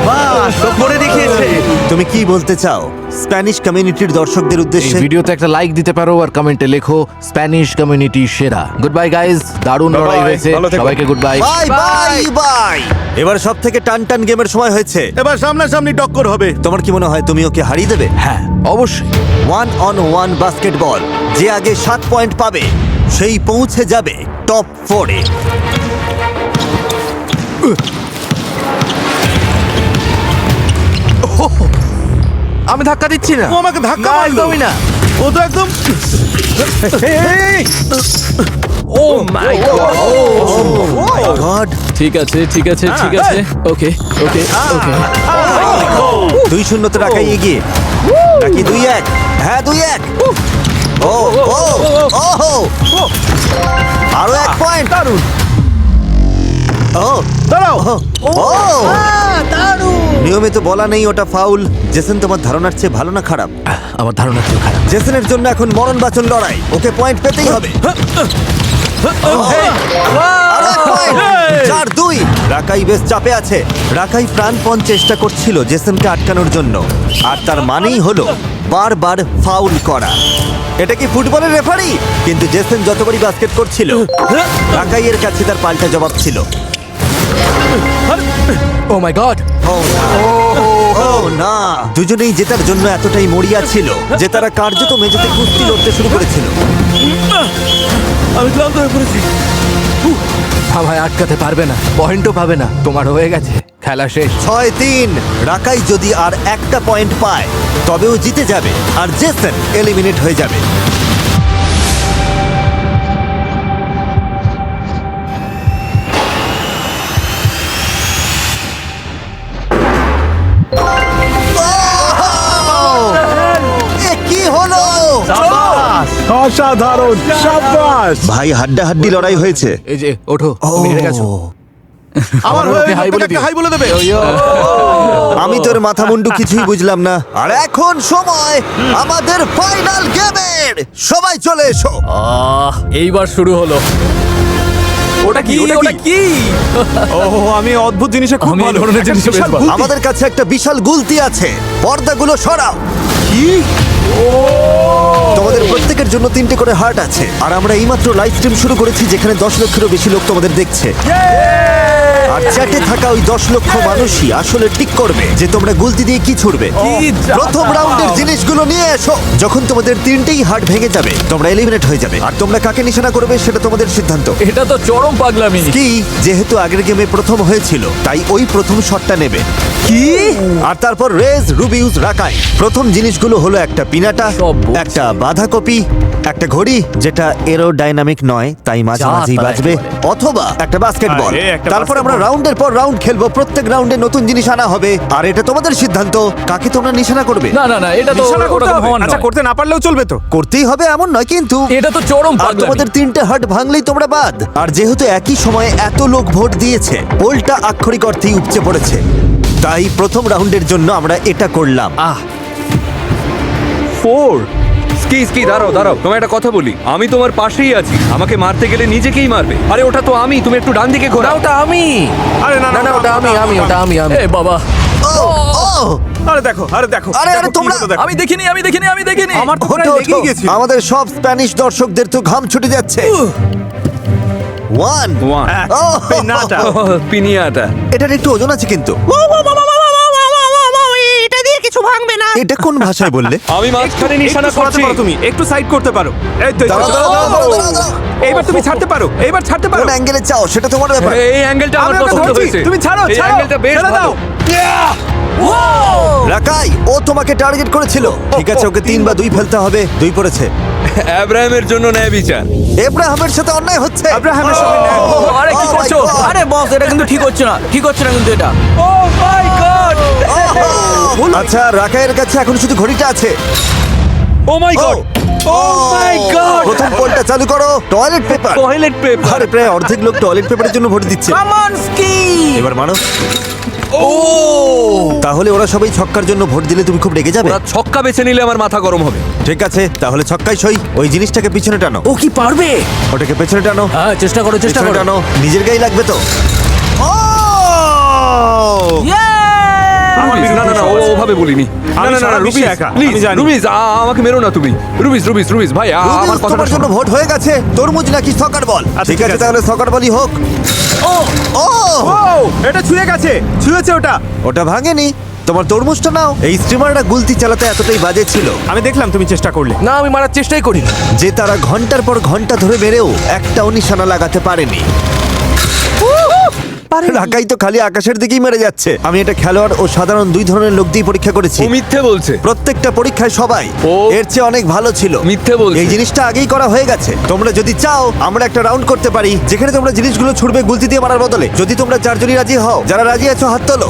বাস, ও করে দেখিয়েছে। তুমি কি বলতে চাও স্প্যানিশ কমিউনিটির দর্শকদের এই উদ্দেশ্যে? ভিডিওতে একটা লাইক দিতে পারো আর কমেন্টে লেখো স্প্যানিশ কমিউনিটি সেরা। গুড বাই গাইস, দারুণ Bye লড়াই bye, হয়েছে, ভালো থেকো। সবাইকে good bye. Bye bye bye. এবার সব থেকে টান গেমের সময় হয়েছে। এবার সামনাসামনি টক্কর হবে। তোমার কি মনে হয় তুমি ওকে হারিয়ে দেবে? হ্যাঁ অবশ্যই। 1-on-1 basketball. যে আগে 7 পয়েন্ট পাবে সেই পৌঁছে যাবে টপ 4-এ। আমি ধাক্কা দিচ্ছি না। ও আমাকে ধাক্কা না, মারলো। একদমই না। ও তো একদম। ও মাই গড! গড, ঠিক আছে ঠিক আছে ঠিক আছে, ওকে ওকে ওকে। 2-0 রাখাই এগিয়ে নাকি 2-1? হ্যাঁ 2-1। ও ও ও আরো 1 পয়েন্ট। দারুণ। ও দাঁড়াও। ও নিয়মে তো বলা নেই ওটা ফাউল। জেসন, তোমার ধারণার চেয়ে ভালো না খারাপ? আমার ধারণা চেয়ে খারাপ। জেসনের জন্য এখন মরণ বাঁচন লড়াই। ওকে পয়েন্ট পেতেই হবে। আরো আরো এক পয়েন্ট। 4-2। রাকাই বেশ চাপে আছে। রাকাই প্রাণপণ চেষ্টা করছিল জেসনকে আটকানোর জন্য, আর তার মানেই হলো বারবার ফাউল করা। এটা কি ফুটবলের রেফারি? কিন্তু জেসন যতবারই বাস্কেট করছিল, রাকাইয়ের কাছে তার পাল্টা জবাব ছিল। ও মাই গড! ও না, দুজনেই জেতার জন্য এতটাই মরিয়া ছিল যে তারা কার্যত মেঝেতে কুস্তি লড়তে শুরু করেছিল। আমি ক্লান্ত হয়ে পড়েছি। ভাই আটকাতে পারবে না, পয়েন্টও পাবে না, তোমার হয়ে গেছে, খেলা শেষ। 6-3। রাকাই যদি আর একটা পয়েন্ট পায় তবেও জিতে যাবে, আর জেসন এলিমিনেট হয়ে যাবে। এ কি হলো? অসাধারণ, সাবাস। ভাই হাড্ডাহাড্ডি লড়াই হয়েছে। এই যে ওঠো, তুমি হেরে গেছো। আমার হয়ে ওকে হাই বলে দিও। হাই বলে দেবে। আমি তোর মাথা মুন্ডু কিছুই বুঝলাম না। আর এখন সময় আমাদের ফাইনাল গেমের। সবাই চলে এসো। এইবার শুরু হলো। ওটা কি? ওটা কি? ও, আমি অদ্ভুত জিনিসে খুব আমি এই ভালো। ধরনের জিনিসে বেশ ভালো। আমাদের কাছে একটা বিশাল গুলতি আছে। পর্দাগুলো সরাও। তোমাদের প্রত্যেকের জন্য 3টে করে হার্ট আছে, আর আমরা এইমাত্র লাইভ স্ট্রিম শুরু করেছি যেখানে 10 লক্ষেরও বেশি লোক তোমাদের দেখছে। আর চ্যাটে থাকা ওই 10 লক্ষ মানুষই আসলে ঠিক করবে যে তোমরা গুলতি দিয়ে কি ছুড়বে। প্রথম রাউন্ডের জিনিসগুলো নিয়ে এসো। যখন তোমাদের 3টেই হার্ট ভেঙে যাবে তোমরা এলিমিনেট হয়ে যাবে, আর তোমরা কাকে নিশানা করবে সেটা তোমাদের সিদ্ধান্ত। এটা তো চরম পাগলামি। কি, যেহেতু আগের গেমে প্রথম হয়েছিল তাই ওই প্রথম শটটা নেবে। কি? আর তারপর রেজ, রুবিউস, রাকাই। প্রথম জিনিসগুলো হলো একটা পিনাটা, সব বলছি। একটা বাঁধাকপি, একটা ঘড়ি যেটা এরোডাইনামিক নয় তাই মাঝে যা মাঝেই তাই বাজবে, অথবা একটা বাস্কেটবল। আরে, একটা তারপর আমরা বাস্কেটবল। রাউন্ডের পর রাউন্ড খেলবো, প্রত্যেক রাউন্ডে নতুন জিনিস আনা হবে, আর এটা তোমাদের সিদ্ধান্ত কাকে তোমরা নিশানা করবে। না না না, এটা তো নিশানা করতে ওরকম হবে। হওয়ার আচ্ছা, নয়। করতে না পারলেও চলবে তো। করতেই হবে এমন নয় কিন্তু। এটা তো চরম আর পাগলামি। তোমাদের 3টে হার্ট ভাঙলেই তোমরা বাদ। আর যেহেতু একই সময়ে এত লোক ভোট দিয়েছে, পোলটা আক্ষরিক অর্থেই উপচে পড়েছে, তাই প্রথম রাউন্ডের জন্য আমরা এটা করলাম। 4। স্কি দাঁড়াও দাঁড়াও, তোমায় একটা কথা বলি, আমি তোমার পাশেই আছি। আমাকে মারতে গেলে নিজেকেই মারবে। আরে ওটা তো আমি, তুমি একটু ডান দিকে ঘোরাও। ওটা আমি। আরে না না না, ওটা আমি। এ বাবা, ও, ও, আরে দেখো, আরে দেখো, আরে, দেখো আরে, কি তোমরা- হলো দেখো। আমি দেখিনি। আমার তো প্রায় ওঠো, লেগেই ওঠো। গেছিল। আমাদের সব স্প্যানিশ দর্শকদের তো ঘাম ছুটে যাচ্ছে। 1 পেনাটা। পিনিয়াটা। এটার একটু ওজন আছে কিন্তু। এটা দিয়ে কিছু ভাঙবে না। এটা কোন ভাষায় বললে? আমি মাঝখানে নিশানা একটু সরাতে করছি। পারো তুমি, একটু সাইড করতে পারো। এই তো, এই তো। দাঁড়াও, দাঁড়াও, দাঁড়াও, দাঁড়াও, দাঁড়াও। এইবার তুমি ছাড়তে পারো, এইবার ছাড়তে পারো। কোন অ্যাঙ্গেলে চাও সেটা তোমার ব্যাপার। এই অ্যাঙ্গেলটা আমার আমি ওকে পছন্দ ধরছি, হয়েছে। তুমি ছাড়ো, এই ছাড়ো। অ্যাঙ্গেলটা বেশ ছেড়ে ভালো। দাও। রাকাই, ও তোমাকে টার্গেট করেছিল। ঠিক আছে, ওকে 3 বা 2 ফেলতে হবে। 2 পড়েছে। আব্রাহামের জন্য ন্যায় বিচার। এব্রাহামের সাথে অন্যায় হচ্ছে। আব্রাহামের সঙ্গে ন্যায়। আরে কি Oh my করছো? God! আরে বস, এটা কিন্তু ঠিক হচ্ছে না কিন্তু এটা। Oh my God! আচ্ছা, রাকাইয়ের কাছে এখন শুধু ঘড়িটা আছে। Oh my God! Oh my God! প্রথম পোলটা চালু করো। Toilet paper. Toilet paper. আরে প্রায় অর্ধেক লোক টয়লেট পেপারের জন্য ভোট দিচ্ছে। Come on Ski. এবার মানো। তাহলে ওরা সবাই ছক্কার জন্য ভোট দিলে তুমি খুব রেগে যাবে। ওরা ছক্কা বেছে নিলে আমার মাথা গরম হবে। ঠিক আছে, তাহলে ছক্কাই সই। ওই জিনিসটাকে পিছনে টানো। ও কি পারবে? ওটাকে পেছনে টানো। হ্যাঁ, চেষ্টা করো। পেছনে টানো। নিজের গায়ে লাগবে তো। ও! আমার রুবিস, না না না, ওভাবে বলিনি। আমি না না সারা না, বিশ্বে রুবিস, একা, প্লিজ, আমি জানি। রুবিস, আমাকে মেরো না তুমি। রুবিস ভাই, আমার রুবিউস, কথাটা তোমার জন্য শোনো। ভোট হয়ে গেছে। তরমুজ নাকি সকার বল? আচ্ছা, ঠিক ঠিক আছে, আছে। তাহলে সকার বলই হোক। ও ও, এটা ছুঁয়ে গেছে, ছুঁয়েছে ওটা। ওটা ভাঙেনি। তোমার তরমুজটা নাও। এই স্ট্রিমাররা গুলতি চালাতে এতটাই বাজে ছিল আমি দেখলাম তুমি চেষ্টা করলে। না, আমি মারার চেষ্টাই করি। যে তারা ঘন্টার পর ঘন্টা ধরে মেরেও একটাও নিশানা লাগাতে পারেনি। রাকাই তো খালি আকাশের দিকেই মেরে যাচ্ছে। আমি এটা খেলোয়াড় ও সাধারণ 2 ধরনের লোক দিয়ে পরীক্ষা করেছি। ও মিথ্যে বলছে। প্রত্যেকটা পরীক্ষায় সবাই ও- এর চেয়ে অনেক ভালো ছিল। মিথ্যে বলছে। এই জিনিসটা আগেই করা হয়ে গেছে। তোমরা যদি চাও আমরা একটা রাউন্ড করতে পারি যেখানে তোমরা জিনিসগুলো ছুড়বে গুলতি দিয়ে মারার বদলে। যদি তোমরা 4 জনই রাজি হও, যারা রাজি আছো হাত তোলো।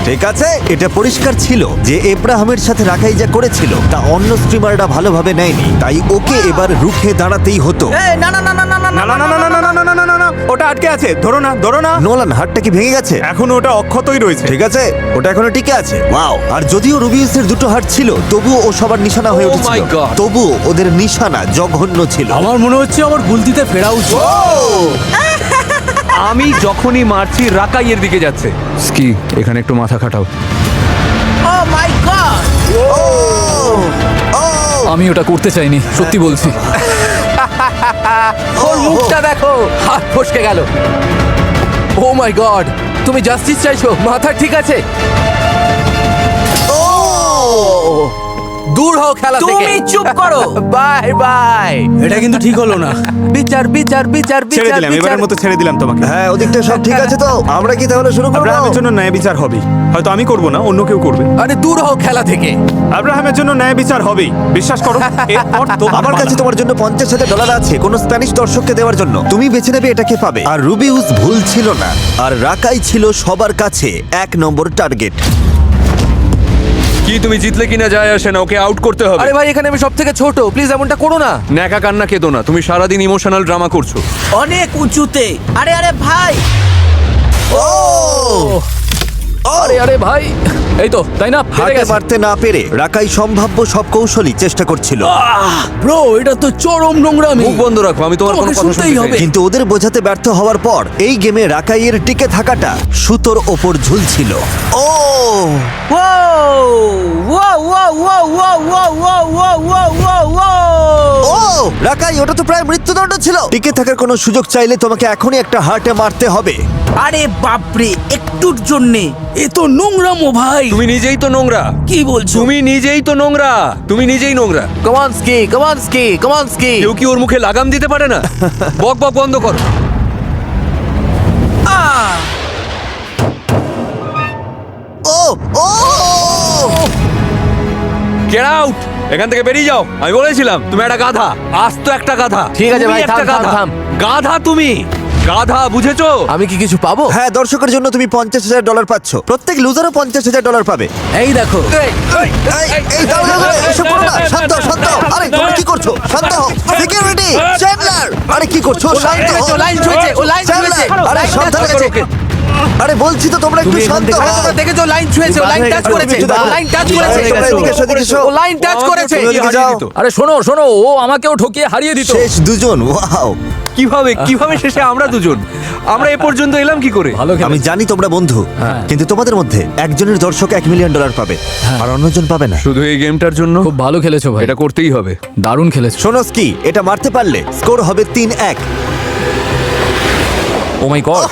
ঠিক আছে, এটা পরিষ্কার ছিল যে এব্রাহামের সাথে রাকাই যা করেছিল তা অন্য স্ট্রিমাররা ভালোভাবে নেয়নি, তাই ওকে এবার রুখে দাঁড়াতেই হতো। না না না না না না না না না না না না না না না না না, ওটা আটকে আছে। ধরো না, ধরো না। নোলান, হাতটা কি ভেঙে গেছে? এখন ওটা অক্ষতই রয়েছে। ঠিক আছে, ওটা এখনো টিকে আছে। ওয়াও! আর যদিও রুবিউসের 2টো হাত ছিল, তবুও ও সবার নিশানা হয়ে Oh উঠেছিল। my God! তবুও ওদের নিশানা জঘন্য ছিল। আমার মনে হচ্ছে আমার গুলতিতে ফেরা উচিত। আমি যখনই মারছি রাকাইয়ের দিকে যাচ্ছে। স্কি, এখানে একটু মাথা খাটাও। ও মাই গড! আমি ওটা করতে চাইনি, সত্যি বলছি। ওর মুখটা দেখো, হাত ফসকে গেল। ও মাই গড, তুমি জাস্টিস চাইছো? মাথা ঠিক আছে? দূর হও খেলা থেকে। তুমি চুপ করো। Bye bye. এটা কিন্তু ঠিক হলো না। বিচার বিচার বিচার ছেড়ে বিচার দিলাম, বিচার। এবারের মতো ছেড়ে দিলাম তোমাকে। হ্যাঁ, ওদিকটা সব ঠিক আছে তো? আমরা কি তাহলে শুরু করবো? আব্রাহামের জন্য ন্যায় বিচার হবেই। হয়তো আমি করব না, অন্য কেউ করবে। আরে দূর হও খেলা থেকে। আব্রাহামের জন্য ন্যায় বিচার হবেই, বিশ্বাস করো। এরপর আমার কাছে তোমার জন্য $50,000 আছে কোন স্প্যানিশ দর্শককে দেওয়ার জন্য। তুমি বেছে নেবে এটাকে পাবে। আর রুবিউস ভুল ছিল না, আর রাকাই ছিল সবার কাছে 1 নম্বর টার্গেট। কি তুমি জিতলে কিনা যায় আসে না, ওকে আউট করতে হবে। আরে ভাই, এখানে আমি সব থেকে ছোট, প্লিজ এমনটা করো না। ন্যাকা কান্না কেঁদো না, তুমি সারাদিন ইমোশনাল ড্রামা করছো। অনেক উঁচুতে। আরে আরে ভাই, আরে আরে ভাই, এই তো তাই না? পেরে হাতে গেছে। মারতে না পেরে রাকাই সম্ভাব্য সব কৌশলই চেষ্টা করছিল, ব্রো, এটা তো চরম নোংরামি। মুখ বন্ধ রাখো, আমি তোমার কোনো তোমাকে কথা শুনতেই শুনতে হবে। চাই না। কিন্তু ওদের বোঝাতে ব্যর্থ হওয়ার পর এই গেমে রাকাইয়ের টিকে থাকাটা সুতোর ওপর ঝুলছিল। ও ও ও ও ও ও ও ও ও ও ও ও ও রাকাই, ওটা তো প্রায় মৃত্যুদণ্ড ছিল। টিকে থাকার কোনো সুযোগ চাইলে তোমাকে এখনই একটা হার্টে মারতে হবে। আরে বাপরে, একটুর জন্যে এ তো নোংরামো ভাই। তুমি নিজেই তো নোংরা। কি বলছো? তুমি নিজেই তো নোংরা, তুমি নিজেই নোংরা। Come on Ski, come on Ski, come on Ski. কেউ কি ওর মুখে লাগাম দিতে পারে না? বক বক বন্ধ করো। ও ও গেট আউট, এখান থেকে বেরিয়ে যাও। আমি বলেছিলাম তুমি একটা গাধা, আস্ত একটা গাধা। ঠিক আছে তুমি ভাই, একটা থাম, থাম, গাধা। থাম। গাধা তুমি, গাধা, বুঝেছো? আমি কি কিছু পাবো? হ্যাঁ, দর্শকের জন্য তুমি $50,000 পাচ্ছ। প্রত্যেক লুজারও $50,000 পাবে। এই দেখো, এই, দাঁড়াও, দাঁড়াও, এসব করো না। শান্ত হও, শান্ত হও। আরে তোমরা কি করছো? শান্ত হও। সিকিউরিটি, চ্যান্ডলার, আরে কি করছো? শান্ত হও। লাইন ছুঁয়েছে, ও লাইন চ্যান্ডলার, ছুঁয়েছে। আরে সাবধানে গেছে। আরে বলছি তো তোমরা একটু শান্ত হও। দেখেছো লাইন ছুঁয়েছে, ও লাইন টাচ করেছে, ও লাইন টাচ করেছে। এদিকে এসো, এদিকে এসো। ও লাইন টাচ করেছে। তুমি ওদিকে যাও। আরে শোনো শোনো, ও আমাকেও ঠকিয়ে হারিয়ে দিত। শেষ দুজন, ওয়াও। কিভাবে কিভাবে শেষে আমরা দুজন? আমরা এ পর্যন্ত এলাম কি করে? ভালো আমি জানি তোমরা বন্ধু, কিন্তু তোমাদের মধ্যে একজনের দর্শক $1 মিলিয়ন পাবে, আর অন্যজন পাবে না। শুধু এই গেমটার জন্য খুব ভালো খেলেছো ভাই, এটা করতেই হবে। দারুণ খেলেছো। শোনো স্কি, এটা মারতে পারলে স্কোর হবে 3-1। ও মাই গড,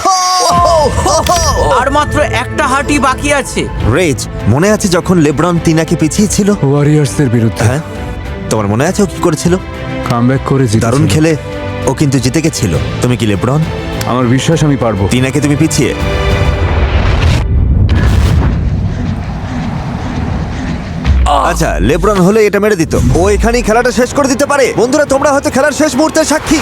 আর মাত্র একটা হাঁটি বাকি আছে। রেজ, মনে আছে যখন লেব্রন তিনাকে পিছিয়ে ছিল? ওয়ারিয়ার্সদের বিরুদ্ধে হ্যাঁ, তোমার মনে আছে ও কি করেছিল? কামব্যাক করে দারুণ খেলে ও কিন্তু জিতে গেছিল। তুমি কি লেব্রন? আমার বিশ্বাস আমি পারবো। তিনাকে তুমি পিছিয়ে। আচ্ছা, লেব্রন হলে এটা মেরে দিত। ও এখানেই খেলাটা শেষ করে দিতে পারে। বন্ধুরা, তোমরা হয়তো খেলার শেষ মুহূর্তের সাক্ষী।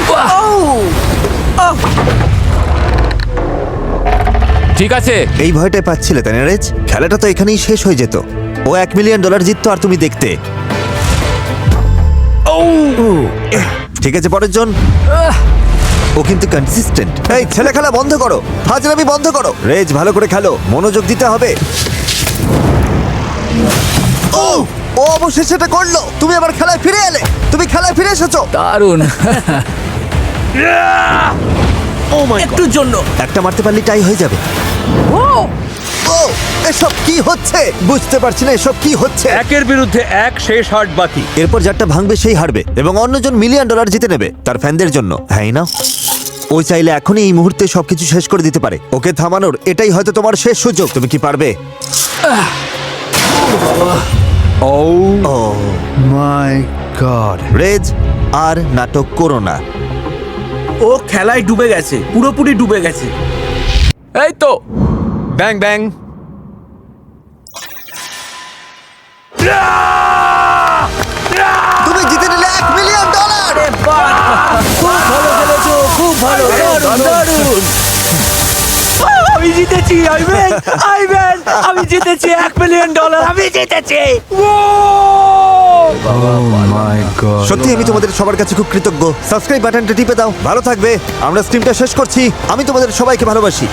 ঠিক আছে। এই ভয়টাই পাচ্ছিলে তাই না রেজ? খেলাটা তো এখানেই শেষ হয়ে যেত। ও $1 মিলিয়ন জিততো আর তুমি দেখতে। ঠিক আছে, পরের জন। ও কিন্তু কনসিস্টেন্ট। এই ছেলে, খেলা বন্ধ করো, ফাজলামি বন্ধ করো। রেজ, ভালো করে খেলো, মনোযোগ দিতে হবে। ও ও অবশেষে সেটা করলো। তুমি আবার খেলায় ফিরে এলে। তুমি খেলায় ফিরে এসেছো। দারুণ। একটুর জন্য। একটা মারতে পারলে টাই হয়ে যাবে। ও এসব কি হচ্ছে? বুঝতে পারছি না এসব কি হচ্ছে। একের বিরুদ্ধে এক, শেষ হার্ট বাকি। এরপর যারটা ভাঙবে সেই হারবে, এবং অন্যজন $1 মিলিয়ন জিতে নেবে তার ফ্যানদের জন্য। হ্যাঁ না? ও চাইলে এখনই এই মুহূর্তে সবকিছু শেষ করে দিতে পারে। ওকে থামানোর এটাই হয়তো তোমার শেষ সুযোগ। তুমি কি পারবে? ও মাই গড। রেজ, আর নাটক করো না। ও খেলায় ডুবে গেছে, পুরোপুরি ডুবে গেছে। এই তো ব্যাং ব্যাং। তুমি জিতে নিলে $1 মিলিয়ন। খুব ভালো খেলেছো, খুব ভালো, দারুণ দারুণ। আমি জিতেছি, আইভেন, আমি জিতেছি $1 মিলিয়ন, আমি জিতেছি। সত্যি আমি তোমাদের সবার কাছে খুব কৃতজ্ঞ। সাবস্ক্রাইব বাটনটা টিপে দাও। ভালো থাকবে। আমরা স্ট্রিমটা শেষ করছি। আমি তোমাদের সবাইকে ভালোবাসি।